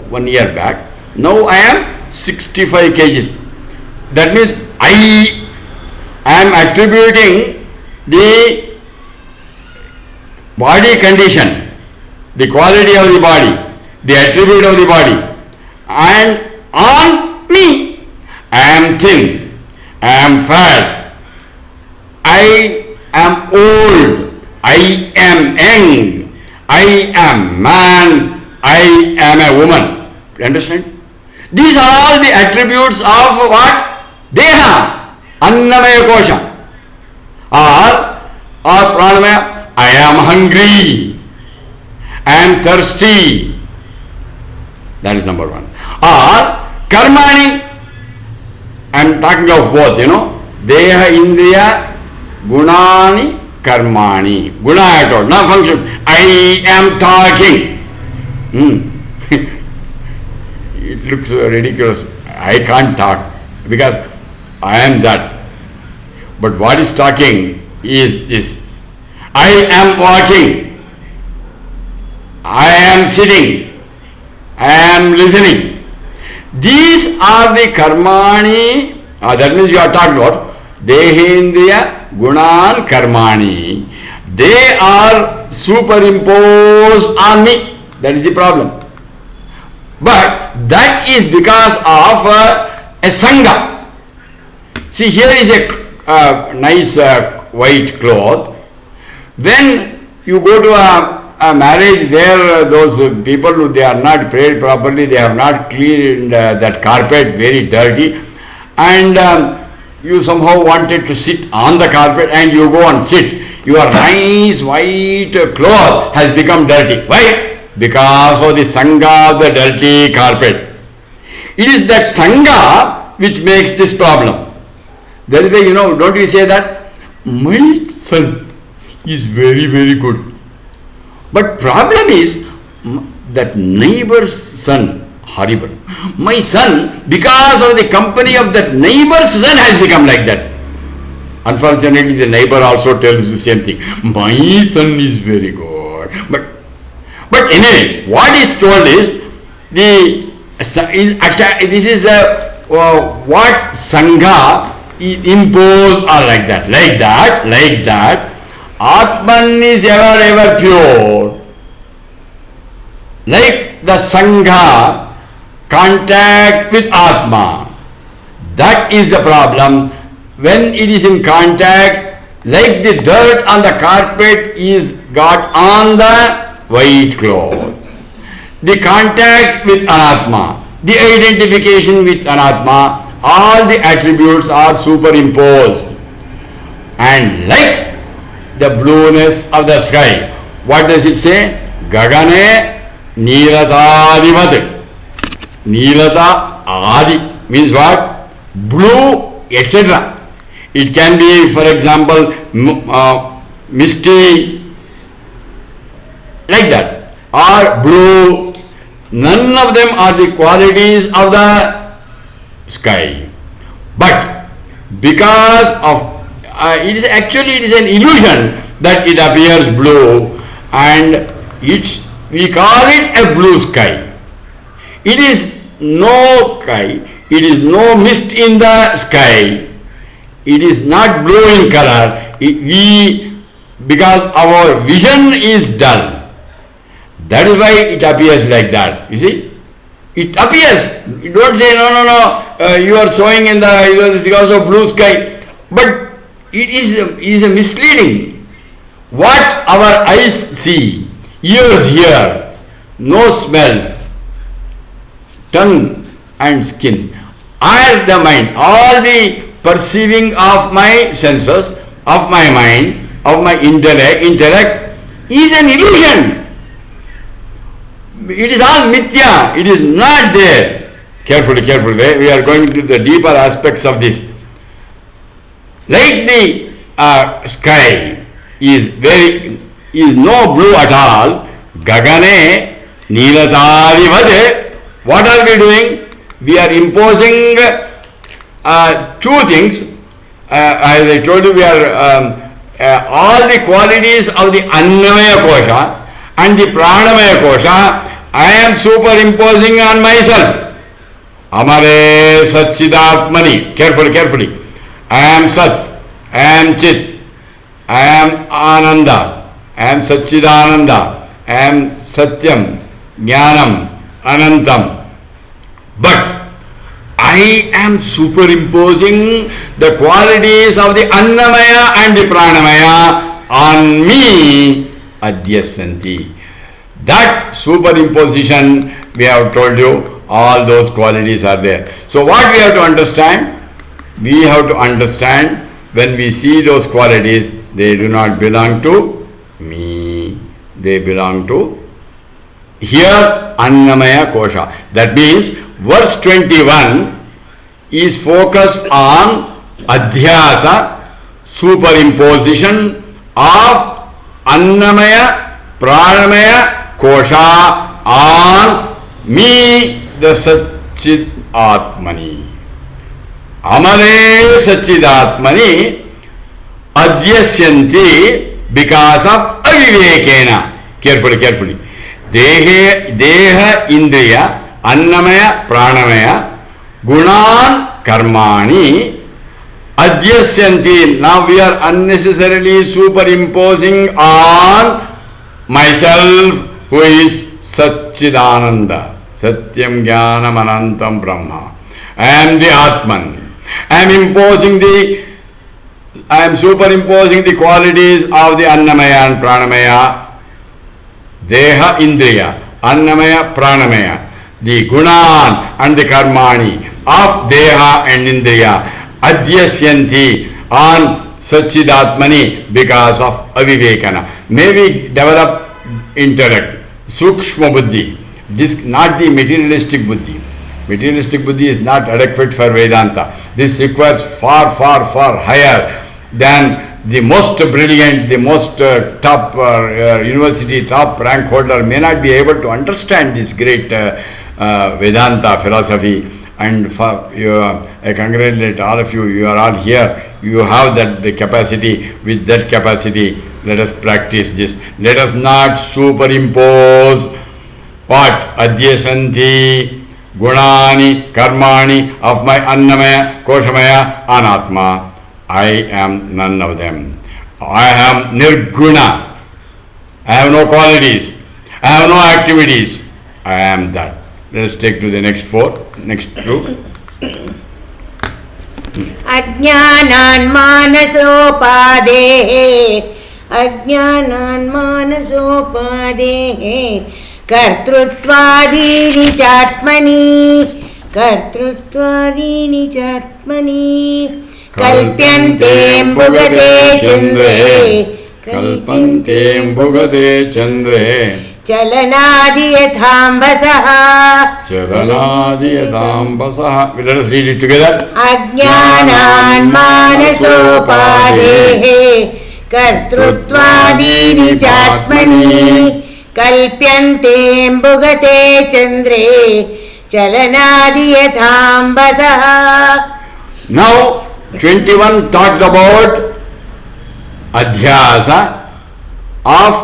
[SPEAKER 2] 1 year back. Now I am 65 kgs. That means I am attributing the body condition, the quality of the body, the attribute of the body, and on me. I am thin, I am fat, I am old, I am young, I am man, I am a woman. You understand? These are all the attributes of what? Deha, Annamaya Kosha. Or Pranamaya, I am hungry, I am thirsty. That is number one. Or Karmani, I am talking of both, Deha, Indriya, Gunani, Karmani. Guna I told, now function. I am talking. It looks ridiculous. I can't talk because I am that. But what is talking is this. I am walking. I am sitting. I am listening. These are the karmani. That means you are talking about Dehendriya Gunan Karmani. They are superimposed on me. That is the problem. But that is because of a sangha. See, here is a nice white cloth. When you go to a marriage, there those people, they are not prayed properly, they have not cleaned that carpet, very dirty, and you somehow wanted to sit on the carpet and you go and sit. Your nice white cloth has become dirty. Why? Because of the sangha of the dirty carpet. It is that sangha which makes this problem. That is why, don't you say that? My son is very, very good. But problem is, that neighbor's son, horrible. My son, because of the company of that neighbor's son, has become like that. Unfortunately, the neighbor also tells the same thing. My son is very good. But anyway, what is told is, this is what Sangha impose or like that. Atman is ever pure. Like the Sangha contact with Atma. That is the problem. When it is in contact, like the dirt on the carpet is got on the white cloth. The contact with Anatma, the identification with Anatma, all the attributes are superimposed. And like the blueness of the sky, what does it say? Gagane Niratadivad. Nirata Adi means what? Blue, etc. It can be, for example, misty, like that, or blue. None of them are the qualities of the sky. But because of it is an illusion that it appears blue, and we call it a blue sky. It is no sky, it is no mist in the sky, it is not blue in color, because our vision is dull. That is why it appears like that. You see? It appears. You don't say, no, you are showing in the because of blue sky. But it is a misleading. What our eyes see, ears hear, nose smells, tongue and skin, all the mind, all the perceiving of my senses, of my mind, of my intellect is an illusion. It is all Nityam. It is not there. Carefully. We are going to the deeper aspects of this. Like the sky is no blue at all. Gagane Nilatadivade. What are we doing? We are imposing two things. As I told you, we are all the qualities of the Annamaya Kosha and the Pranamaya Kosha. I am superimposing on myself. Amare Satchidatmani. Carefully. I am Sat. I am Chit. I am Ananda. I am Satchidananda. I am Satyam. Jnanam. Anantam. But I am superimposing the qualities of the Annamaya and the Pranamaya on me. Adhyasanti. That superimposition, we have told you, all those qualities are there. So what we have to understand? We have to understand, when we see those qualities, they do not belong to me. They belong to here Annamaya Kosha. That means verse 21 is focused on Adhyasa, superimposition of Annamaya, Pranamaya, Kosha on me, the Satchid Atmani. Amare Satchid Atmani Adhyasyanti because of Avivekena. Carefully. Deha Indriya Annamaya Pranamaya Gunan Karmani Adhyasyanti. Now we are unnecessarily superimposing on myself, who is Satchidananda, Satyam Jnanam Anantam Brahma. I am the Atman. I am superimposing the qualities of the Annamaya and Pranamaya, Deha Indriya, Annamaya, Pranamaya, the Gunan and the Karmani of Deha and Indriya, Adhyasyanti on Sachidatmani because of avivekana. May we develop intellect, sukshma buddhi, not the materialistic buddhi. Materialistic buddhi is not adequate for Vedanta. This requires far, far, far higher than the most brilliant, the most top university, top rank holder may not be able to understand this great Vedanta philosophy. And for you, I congratulate all of you. You are all here. You have that the capacity. With that capacity, let us practice this. Let us not superimpose what adyasanti gunani karmani of my annamaya koshamaya anatma. I am none of them. I am nirguna. I have no qualities. I have no activities. I am that. Let us take to the next two.
[SPEAKER 4] Ajnanan manasopadehe Ajnanan manasopadehe Kartrutvadini chatmani Kartrutvadini chatmani Kalpyantem bhugate chandre Chalanadi yathambasah
[SPEAKER 2] Let us read it together.
[SPEAKER 4] Ajnanan manasopadehe Kartrutvadini chatmani Kalpyantem bhugate chandre Chalanadi yathambasah.
[SPEAKER 2] Now 21 talked about adhyasa of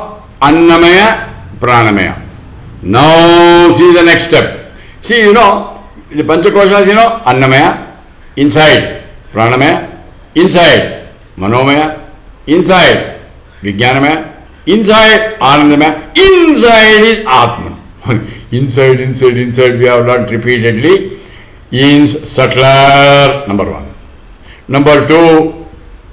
[SPEAKER 2] annamaya pranamaya. Now see the next step. See, the Pancha Koshas, annamaya, inside, pranamaya, inside, manomaya, inside, vijnanamaya, inside, anandamaya, inside is Atman. inside, we have learned repeatedly. Subtler, number one. Number two,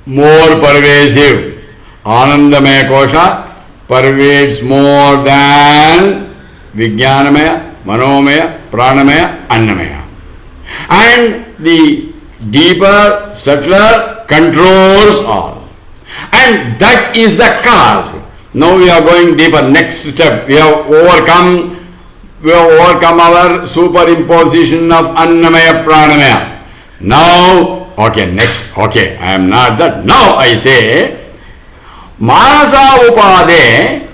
[SPEAKER 2] more pervasive. Anandamaya Kosha pervades more than Vijnanamaya, Manomaya, Pranamaya, Annamaya. And the deeper, subtler controls all. And that is the cause. Now we are going deeper. Next step, we have overcome our superimposition of Annamaya, Pranamaya. Now, next, I am not that. Now I say, Manasa Upade,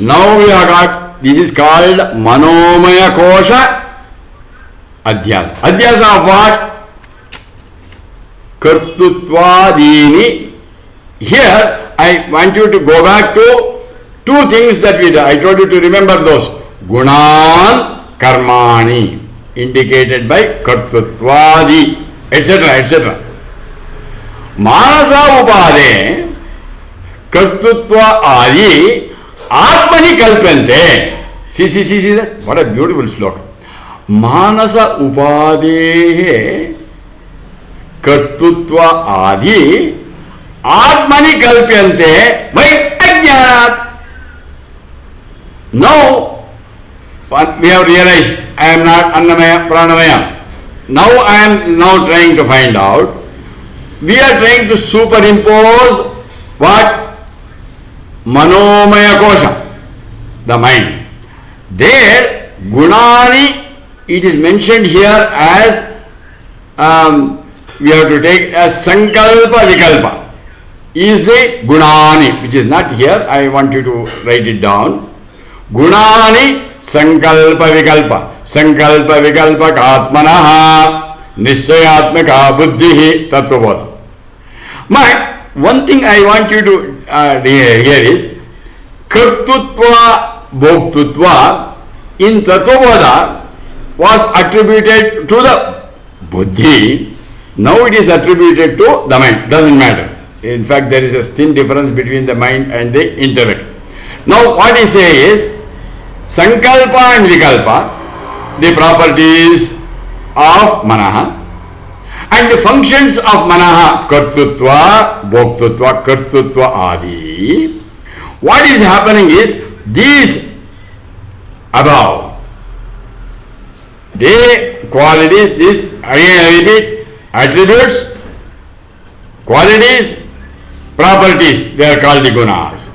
[SPEAKER 2] now we have got, this is called Manomaya Kosha Adhyasa. Adhyasa of what? Kartutvadini. Here, I want you to go back to two things that we did. I told you to remember those. Gunan Karmani, indicated by Kartutvadi, etc. Manasa Upade Kartutva Adi Atmani Kalpante. See that? What a beautiful sloka. Manasa Upade Kartutva Adi Atmani Kalpante by Ajnanat. Now we have realized I am not Annamaya, Pranamaya. Now I am trying to find out. We are trying to superimpose what? Manomaya Kosha, the mind. There, Gunani, it is mentioned here as, we have to take as Sankalpa Vikalpa. Is the Gunani, which is not here. I want you to write it down. Gunani Sankalpa Vikalpa. Sankalpa Vikalpa Atmanaha Nishayatmaka Buddhihi Tattva Bodha. But one thing I want you to hear is Kartutva Bhoktutva in Tattva Bodha was attributed to the Buddhi. Now it is attributed to the mind. Doesn't matter. In fact, there is a thin difference between the mind and the intellect. Now what he says is Sankalpa and Vikalpa, the properties of Manaha, and the functions of Manaha, Kartutva, Bhoktutva, Kartutva Adi. What is happening is these above, the qualities, this again I repeat, attributes, qualities, properties, they are called the gunas.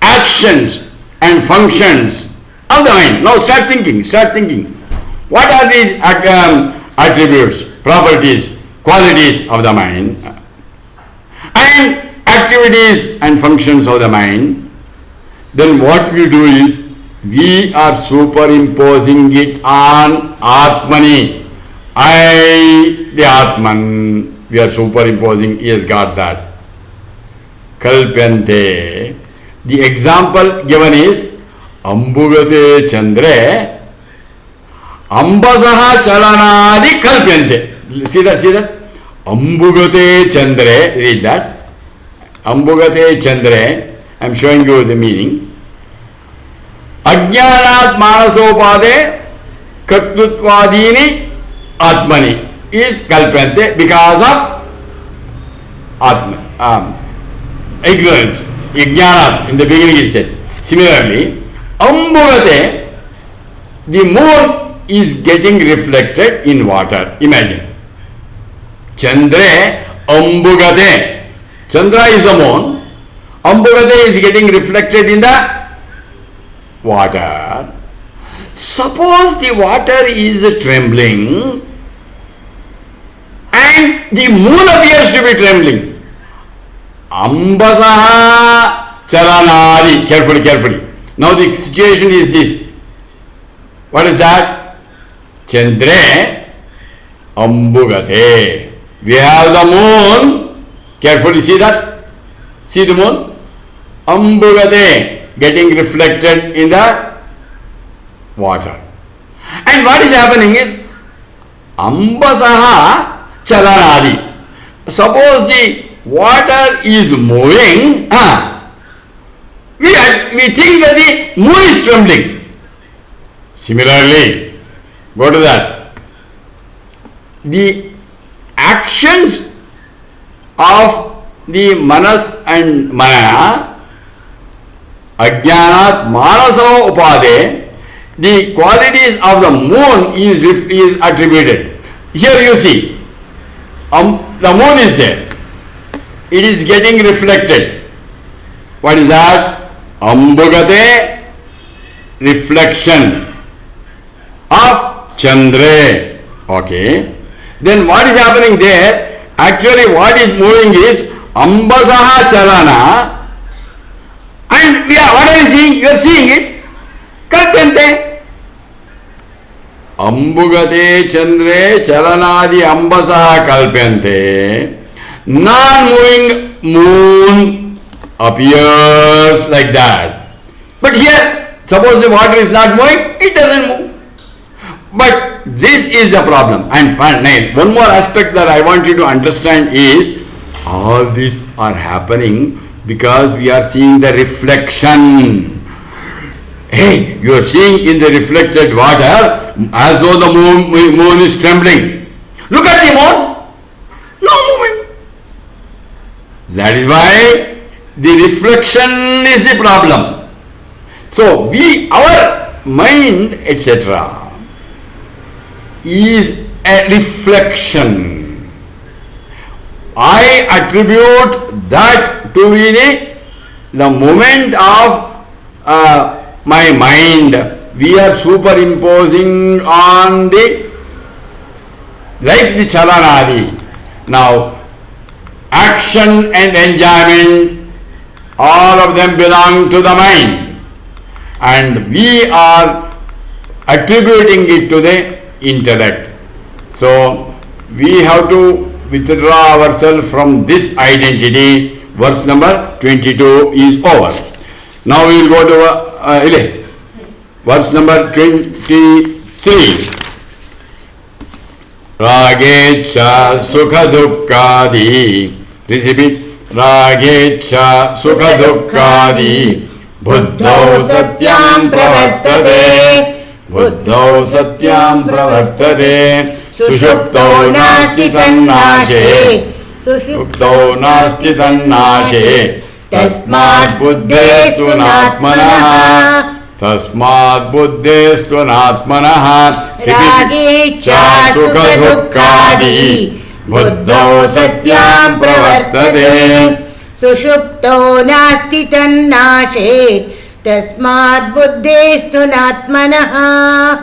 [SPEAKER 2] Actions and functions of the mind. Now start thinking. What are these attributes, properties, qualities of the mind, and activities and functions of the mind? Then what we do is, we are superimposing it on Atmani. I, the Atman, we are superimposing, he has got that. Kalpyante. The example given is Ambugate Chandre Ambasaha Chalanadi Kalpyante. See that? Ambugate Chandre, read that. Ambugate Chandre, I am showing you the meaning. Ajnanat Manasopade Kartutvadini Atmani is Kalpyante because of Atma, ignorance. Ajnanat, in the beginning it said. Similarly, Ambugate, the moon is getting reflected in water. Imagine. Chandre Ambugate. Chandra is the moon. Ambugate is getting reflected in the water. Suppose the water is trembling and the moon appears to be trembling. Ambasaha chalanadi. Carefully. Now the situation is this. What is that? Chandre Ambugate. We have the moon. Carefully see that. See the moon? Ambugate getting reflected in the water. And what is happening is Ambasaha chalanadi. Suppose the water is moving, we think that the moon is trembling. Similarly, go to that. The actions of the manas and manana, Ajnanat Manasa Upade, the qualities of the moon is attributed. Here you see, the moon is there. It is getting reflected. What is that? Ambugate, reflection of Chandra. Okay. Then what is happening there? Actually what is moving is Ambasaha Chalana. And what are you seeing? You are seeing it. Kalpyante. Ambugate Chandre Chalanadi Ambasaha Kalpyante. Non-moving moon appears like that. But here, suppose the water is not moving, it doesn't move. But this is the problem. And one more aspect that I want you to understand is, all these are happening because we are seeing the reflection. Hey, you are seeing in the reflected water as though the moon is trembling. Look at the moon. No movement. That is why the reflection is the problem. So our mind, etc., is a reflection. I attribute that to be the moment of my mind. We are superimposing on like the chalanadi. Now, action and enjoyment, all of them belong to the mind. And we are attributing it to the intellect. So, we have to withdraw ourselves from this identity. Verse number 22 is over. Now we will go to verse number 23. Ragecha sukha dukkadi. Repeat it. Ragecha sukha dukkadi. Buddhau satyam pravartate. Buddhau satyam pravartate. Sushuptau nasti tannashe. Sushuptau nasti tannashe. Tasmat buddhestu natmanaha. Tasmat buddhestu natmanaha. Ragecha sukha dukkadi. Buddhau satyam pravartate.
[SPEAKER 4] सुषुप्तो नास्ति तन्नाशे तस्मात् बुद्धेस्तु नात्मनः.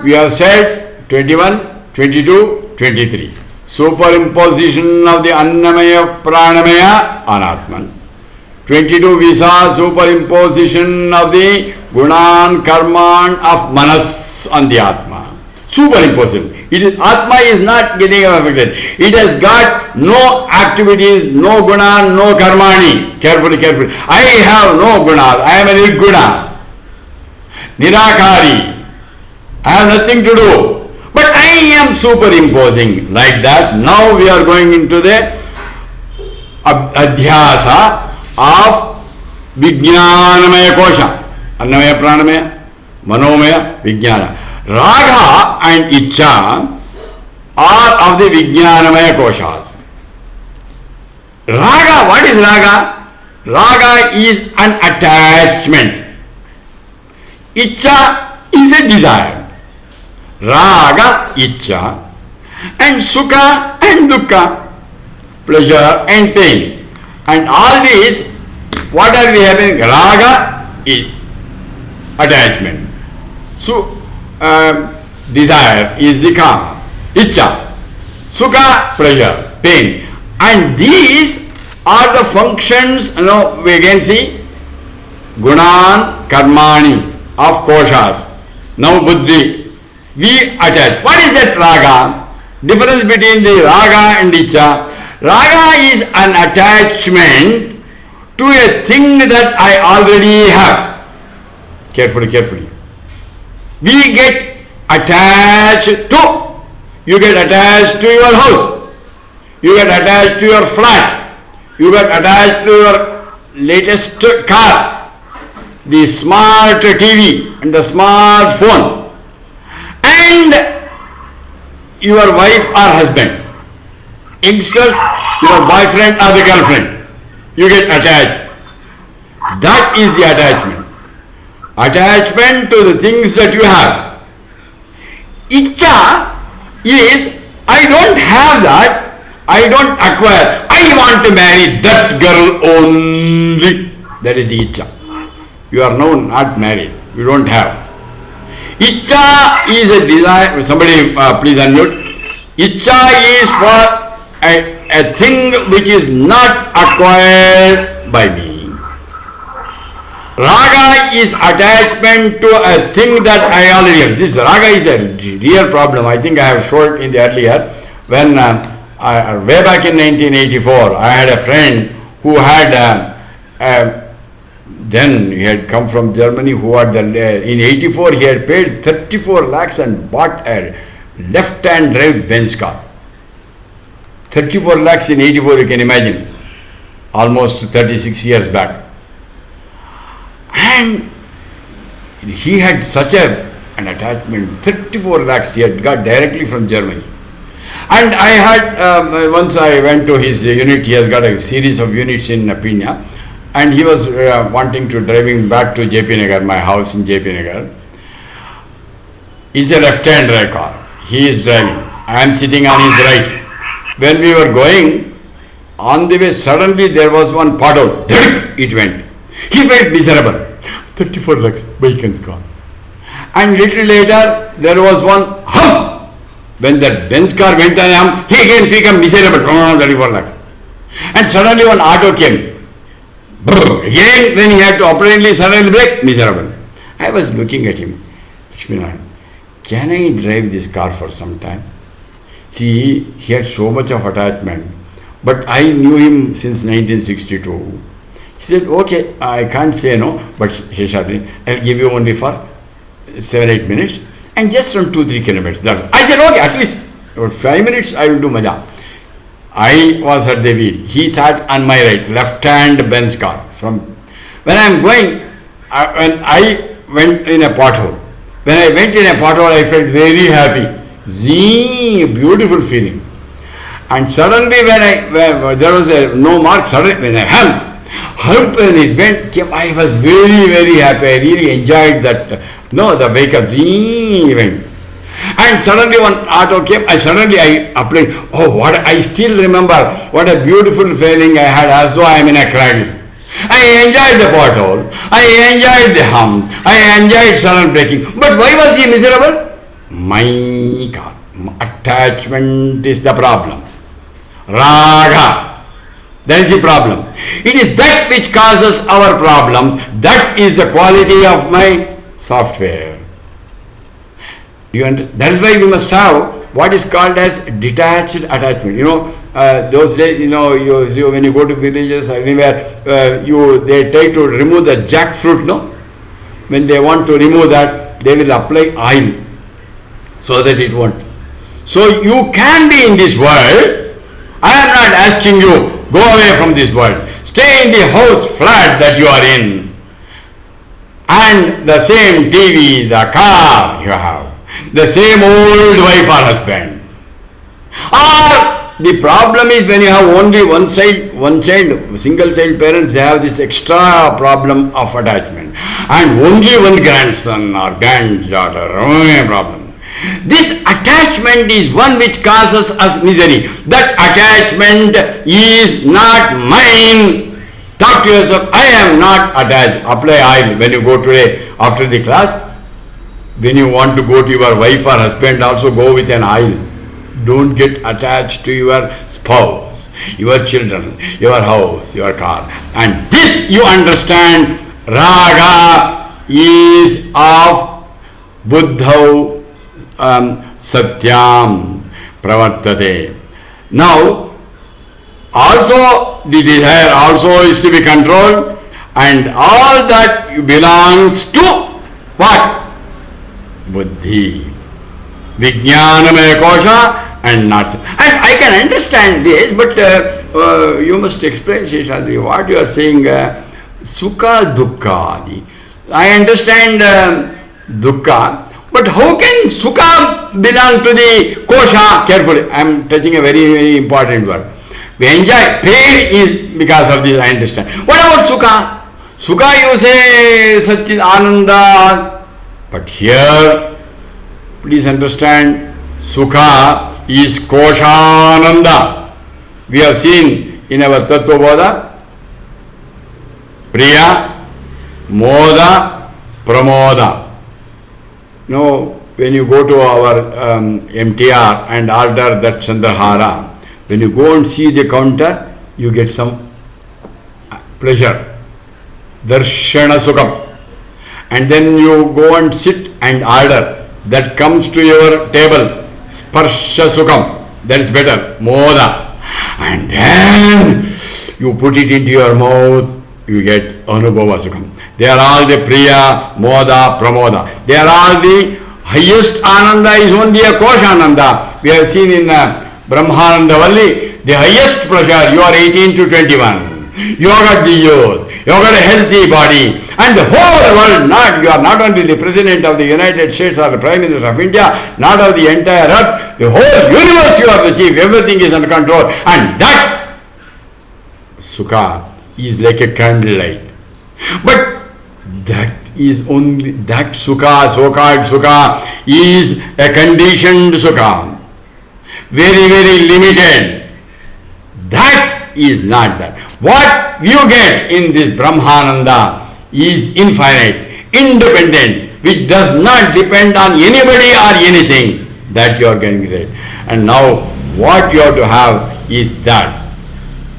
[SPEAKER 2] We have said 21, 22, 23. Superimposition of the Annamaya Pranamaya on Atman. 22 we saw superimposition of the Gunan Karman of Manas on the Atma. Superimposition. It is, Atma is not getting affected. It has got no activities, no guna, no karmani. Carefully, carefully. I have no guna. I am a nirguna. Nirakari. I have nothing to do. But I am superimposing like that. Now we are going into the adhyasa of Vijnanamaya Kosha. Annamaya Pranamaya, Manomaya, Vijnana. Raga and Icha are of the Vijnanamaya Koshas. Raga, what is Raga? Raga is an attachment. Icha is a desire. Raga, Icha, and Sukha and Dukkha, pleasure and pain. And all these, what are we having? Raga is attachment. Desire is the kama, Icha, Sukha, pleasure, pain. And these are the functions, we can see Gunan, Karmani of Koshas. Now Buddhi, we attach. What is that Raga? Difference between the Raga and Icha. Raga is an attachment to a thing that I already have. Carefully, carefully. We get attached to. You get attached to your house. You get attached to your flat. You get attached to your latest car, the smart TV and the smart phone, and your wife or husband. Youngsters, your boyfriend or the girlfriend. You get attached. That is the attachment. Attachment to the things that you have. Icha is, I don't have that, I don't acquire. I want to marry that girl only. That is the Icha. You are now not married. You don't have. Icha is a desire. Somebody please unmute. Icha is for a thing which is not acquired by me. Raga is attachment to a thing that I already have. This Raga is a real problem. I think I have showed in the earlier when way back in 1984 I had a friend who had then he had come from Germany, who had in 84 he had paid 34 lakhs and bought a left-hand drive Benz car. 34 lakhs in 84, you can imagine, almost 36 years back. And he had such an attachment, 34 lakhs he had got directly from Germany. And I had, once I went to his unit, he has got a series of units in Pina, and he was wanting to driving back to JP Nagar, my house in JP Nagar. It's a left-hand drive car. He is driving. I am sitting on his right. When we were going, on the way, suddenly there was one pothole. It went. He felt miserable. 34 lakhs, vehicles gone. And little later, there was one hump. When that Benz car went on hump, he again became miserable. 34 lakhs. And suddenly one auto came. Again, when he had to apparently suddenly brake, miserable. I was looking at him. Can I drive this car for some time? See, he had so much of attachment. But I knew him since 1962. He said, okay, I can't say no, but Seshadri, I'll give you only for 7-8 minutes and just run 2-3 kilometers. I said, okay, at least about 5 minutes I will do maja. I was at the wheel. He sat on my right, left-hand Benz car. When I am going, when I went in a pothole. When I went in a pothole, I felt very happy. Zee, beautiful feeling. And suddenly when there was no mark, suddenly when I hump and it came, I was very, very happy. I really enjoyed that. The vehicle zee went. And suddenly one auto came, I applied, I still remember what a beautiful feeling I had as though I am in a cradle. I enjoyed the pothole, I enjoyed the hum, I enjoyed sudden braking. But why was he miserable? My God, attachment is the problem. Raga, that is the problem. It is that which causes our problem. That is the quality of my software. That is why we must have what is called as detached attachment. Those days, when you go to villages or anywhere, they try to remove the jackfruit, no? When they want to remove that, they will apply oil so that it won't. So you can be in this world. I am not asking you, go away from this world. Stay in the house flat that you are in. And the same TV, the car you have, the same old wife or husband. Or the problem is when you have only one child, single child parents, they have this extra problem of attachment. And only one grandson or granddaughter, problem. This attachment is one which causes us misery. That attachment is not mine. Talk to yourself, I am not attached. Apply oil when you go today after the class. When you want to go to your wife or husband, also go with an oil. Don't get attached to your spouse, your children, your house, your car. And this you understand, raga is of buddhau satyam pravartate. Now, also the desire also is to be controlled, and all that belongs to what? Buddhi. Vijnanamaya kosha and not. And I can understand this, but you must explain, Seshadri, what you are saying, sukha dukkha adi. I understand dukkha, but how can sukha belong to the kosha? Carefully, I am touching a very, very important word. We enjoy, pain is because of this, I understand. What about sukha? Sukha you say, Satchit Ananda. But here, please understand, sukha is koshananda. We have seen in our Tattva Bodha, priya, moda, pramoda. When you go to our MTR and order that Chandrahara, when you go and see the counter, you get some pleasure. Darshana sukham. And then you go and sit and order. That comes to your table. Sparsha sukham. That is better. Moda. And then you put it into your mouth, you get anubhava sukham. They are all the priya, moda, pramoda. They are all the highest ananda is only a kosha ananda. We have seen in Brahmananda Valli, the highest pleasure, you are 18 to 21. You got the youth, you got a healthy body, and the whole world, you are not only the President of the United States or the Prime Minister of India, not of the entire earth, the whole universe you are the chief, everything is under control, and that sukha is like a candlelight. But that is only, that sukha, so-called sukha, is a conditioned sukha, very, very limited. That is not that. What you get in this Brahmananda is infinite, independent, which does not depend on anybody or anything. That you are getting it. And now what you have to have is that.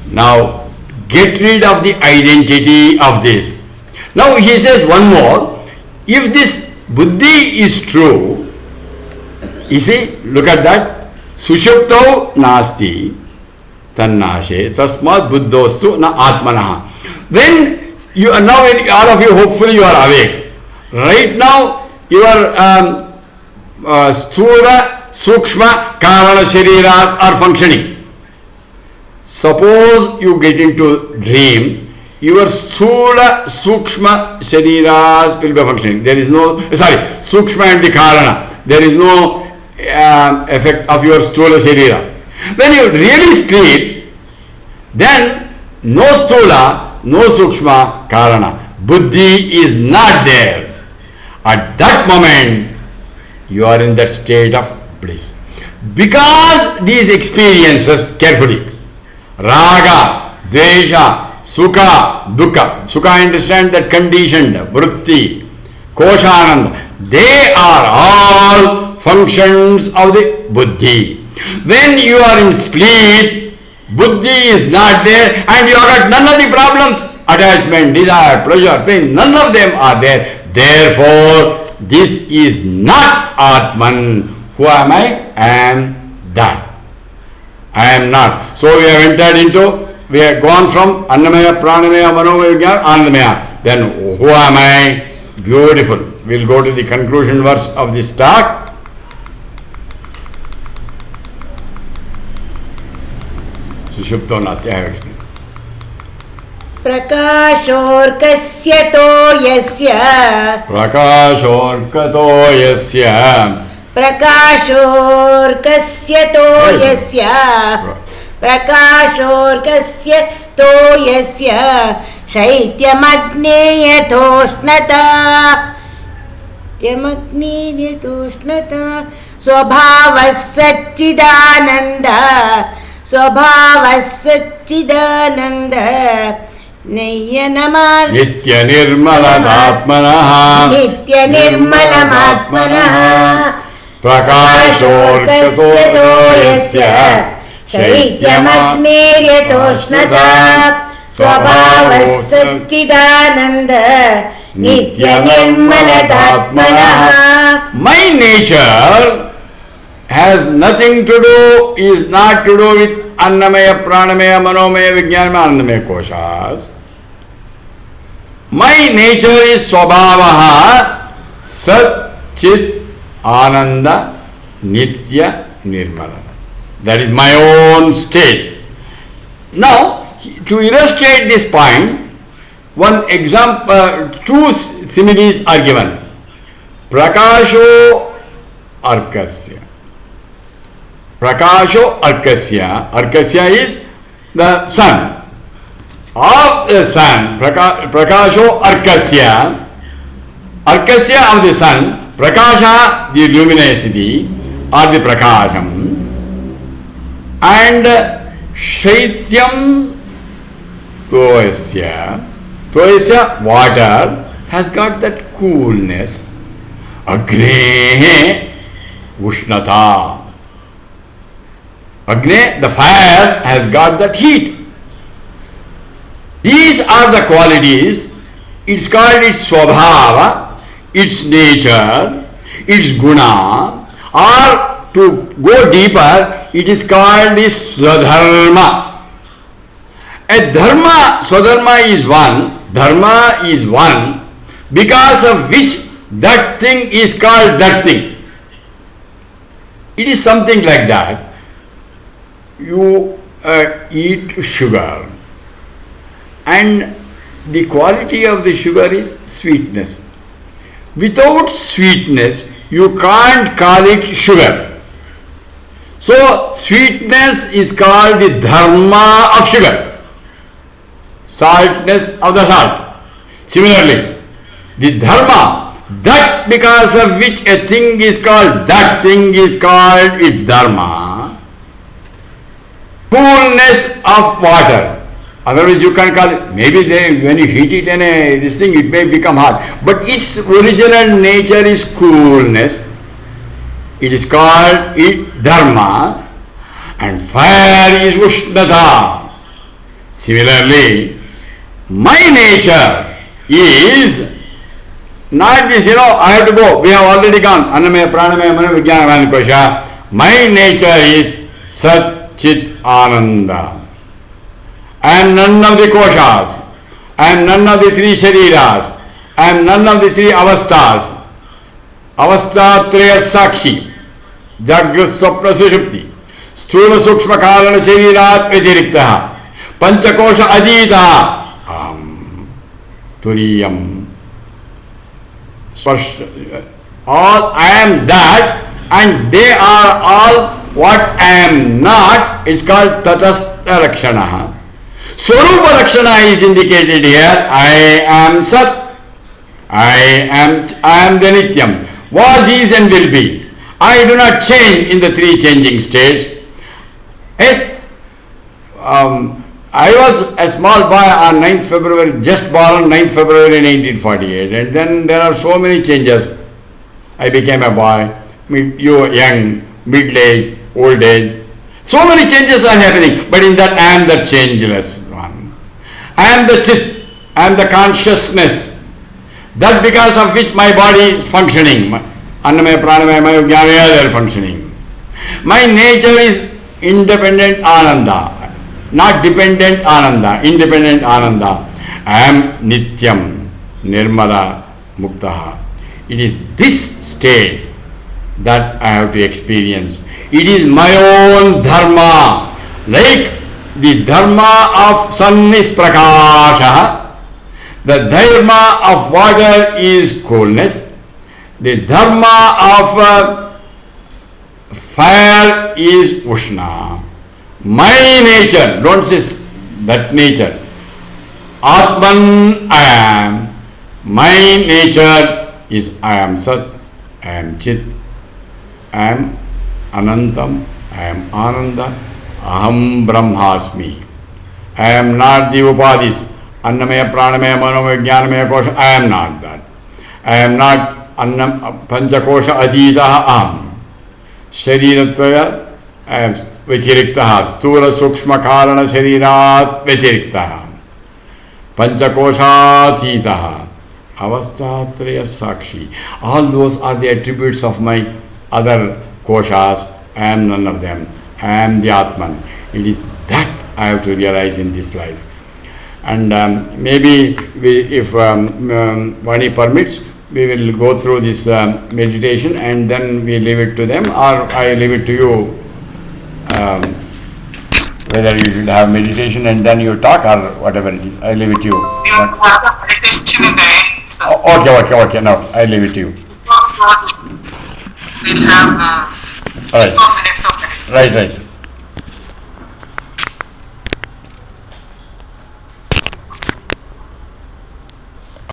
[SPEAKER 2] Now get rid of the identity of this. Now he says one more. If this buddhi is true, you see, look at that. Sushuptau nasti tannashe tasmat buddhostu na atmanaha. When you are now, all of you, hopefully you are awake. Right now, your sthula, sukshma, karana shariras are functioning. Suppose you get into dream, your sthula, sukshma shariras will be functioning. There is no, sukshma and the karana. There is no effect of your sthula sharira. When you really sleep, then no sthula, no sukshma, karana. Buddhi is not there. At that moment, you are in that state of bliss. Because these experiences, carefully, raga, dvesha, Sukha, Dukkha. Sukha, understand that conditioned, Vritti, Koshananda. They are all functions of the Buddhi. When you are in sleep, Buddhi is not there and you have got none of the problems. Attachment, desire, pleasure, pain, none of them are there. Therefore, this is not Atman. Who am I? I am that. I am not. So we have entered into, we have gone from Annamaya, Pranamaya, Manomaya, Vijnana, Anandamaya. Then who am I? Beautiful. We will go to the conclusion verse of this talk. Sushupto Nasya, I have explained.
[SPEAKER 4] प्रकाशोर्कस्य तो यस्य
[SPEAKER 2] प्रकाशोर्कतो यस्य
[SPEAKER 4] प्रकाशोर्कस्य तो यस्य प्रकाशोर्कस्य तो यस्य शैत्यमग्ने यथोष्णता स्वभावः सच्चिदानन्द स्वभावः सच्चिदानन्द
[SPEAKER 2] नित्य निर्मलमात्मनः
[SPEAKER 4] नित्य निर्मलमात्मनः
[SPEAKER 2] प्रकाशोर्कतो यस्य
[SPEAKER 4] शैत्यमग्नेर्यतोष्णता स्वभावः सच्चिदानन्द नित्य निर्मलतात्मनः.
[SPEAKER 2] My nature has nothing to do, is not to do with Annamaya, Pranamaya, Manomaya, Vijnanamaya, Anandamaya Koshas. My nature is Svabhaava, Sat, Chit, Ananda, Nitya, Nirmala. That is my own state. Now, to illustrate this point, one example, two similes are given. Prakasho Arkasya. Prakasho Arkasya. Arkasya is the sun. Of the sun, Prakasho Arkasya. Arkasya of the sun, Prakasha, the luminosity or the Prakasham. And Shaityam Toyasya. Toyasya, water, has got that coolness. Agnehe Ushnata. Agne, the fire, has got that heat. These are the qualities. It's called its Svabhaava, its nature, its guna, or to go deeper, it is called its Swadharma. A dharma, Swadharma is one, dharma is one, because of which that thing is called that thing. It is something like that. You eat sugar, and the quality of the sugar is sweetness. Without sweetness, you can't call it sugar. So, sweetness is called the dharma of sugar, saltness of the salt. Similarly, the dharma, that because of which a thing is called, that thing is called its dharma. Coolness of water. Otherwise you can't call it. Maybe when you heat it in this thing, it may become hot. But its original nature is coolness. It is called dharma. And fire is ushnata. Similarly, my nature is not this, I have to go. We have already gone. Annamaya, Pranamaya, Manomaya, Vijnanamaya, Kosha. My nature is Sat, Chit, Ananda. I am none of the koshas. I am none of the three shariras. I am none of the three avasthas. Avastha traya sakshi. Jagrat swapna sushupti. Sthula sukshma karana sharirat vyatiriktaha. Pancha Kosha adita. Turiyam. All I am that, and they are all what I am not. It's called tatastha rakshanaha. Swarupa Lakshana is indicated here. I am Sat. I am the Nityam. Was, is and will be. I do not change in the three changing states. Yes, I was a small boy on 9th February, just born on 9th February 1948, and then there are so many changes. I became a boy, you were young, middle age, old age. So many changes are happening, but in that I am the changeless one. I am the Chit, I am the consciousness. That because of which my body is functioning. Annamaya, Pranamaya, Maya, Jnanamaya, they are functioning. My nature is independent Ananda, not dependent Ananda, independent Ananda. I am Nityam, Nirmala, Mukthah. It is this state that I have to experience. It is my own dharma. Like the dharma of sun is prakasha, the dharma of water is coolness, the dharma of fire is ushna. My nature, don't say that nature. Atman I am. My nature is I am Sat, I am Chit, I am Anantam, I am Ananda, Aham Brahmasmi. I am not the Upadis, Annamaya, Pranamaya, Manomaya, Jnanamaya, Kosha. I am not that. I am not Pancha Koshas Ajitaha Aham. Sharirattvaya, I am Vytiriktaha. Sthula Sukshma Karana Sharirat Vytiriktaha. Pancha Koshas Avastatraya Sakshi. All those are the attributes of my other koshas. I am none of them. I am the Atman. It is that I have to realize in this life. And maybe if Vani permits, we will go through this meditation and then we leave it to them, or I leave it to you, whether you should have meditation and then you talk or whatever it is. I leave it to you.
[SPEAKER 1] We will have the meditation in the end, sir.
[SPEAKER 2] Okay. Now I leave it to you.
[SPEAKER 1] We'll have
[SPEAKER 2] All right.
[SPEAKER 1] 4 minutes of meditation.
[SPEAKER 2] Right.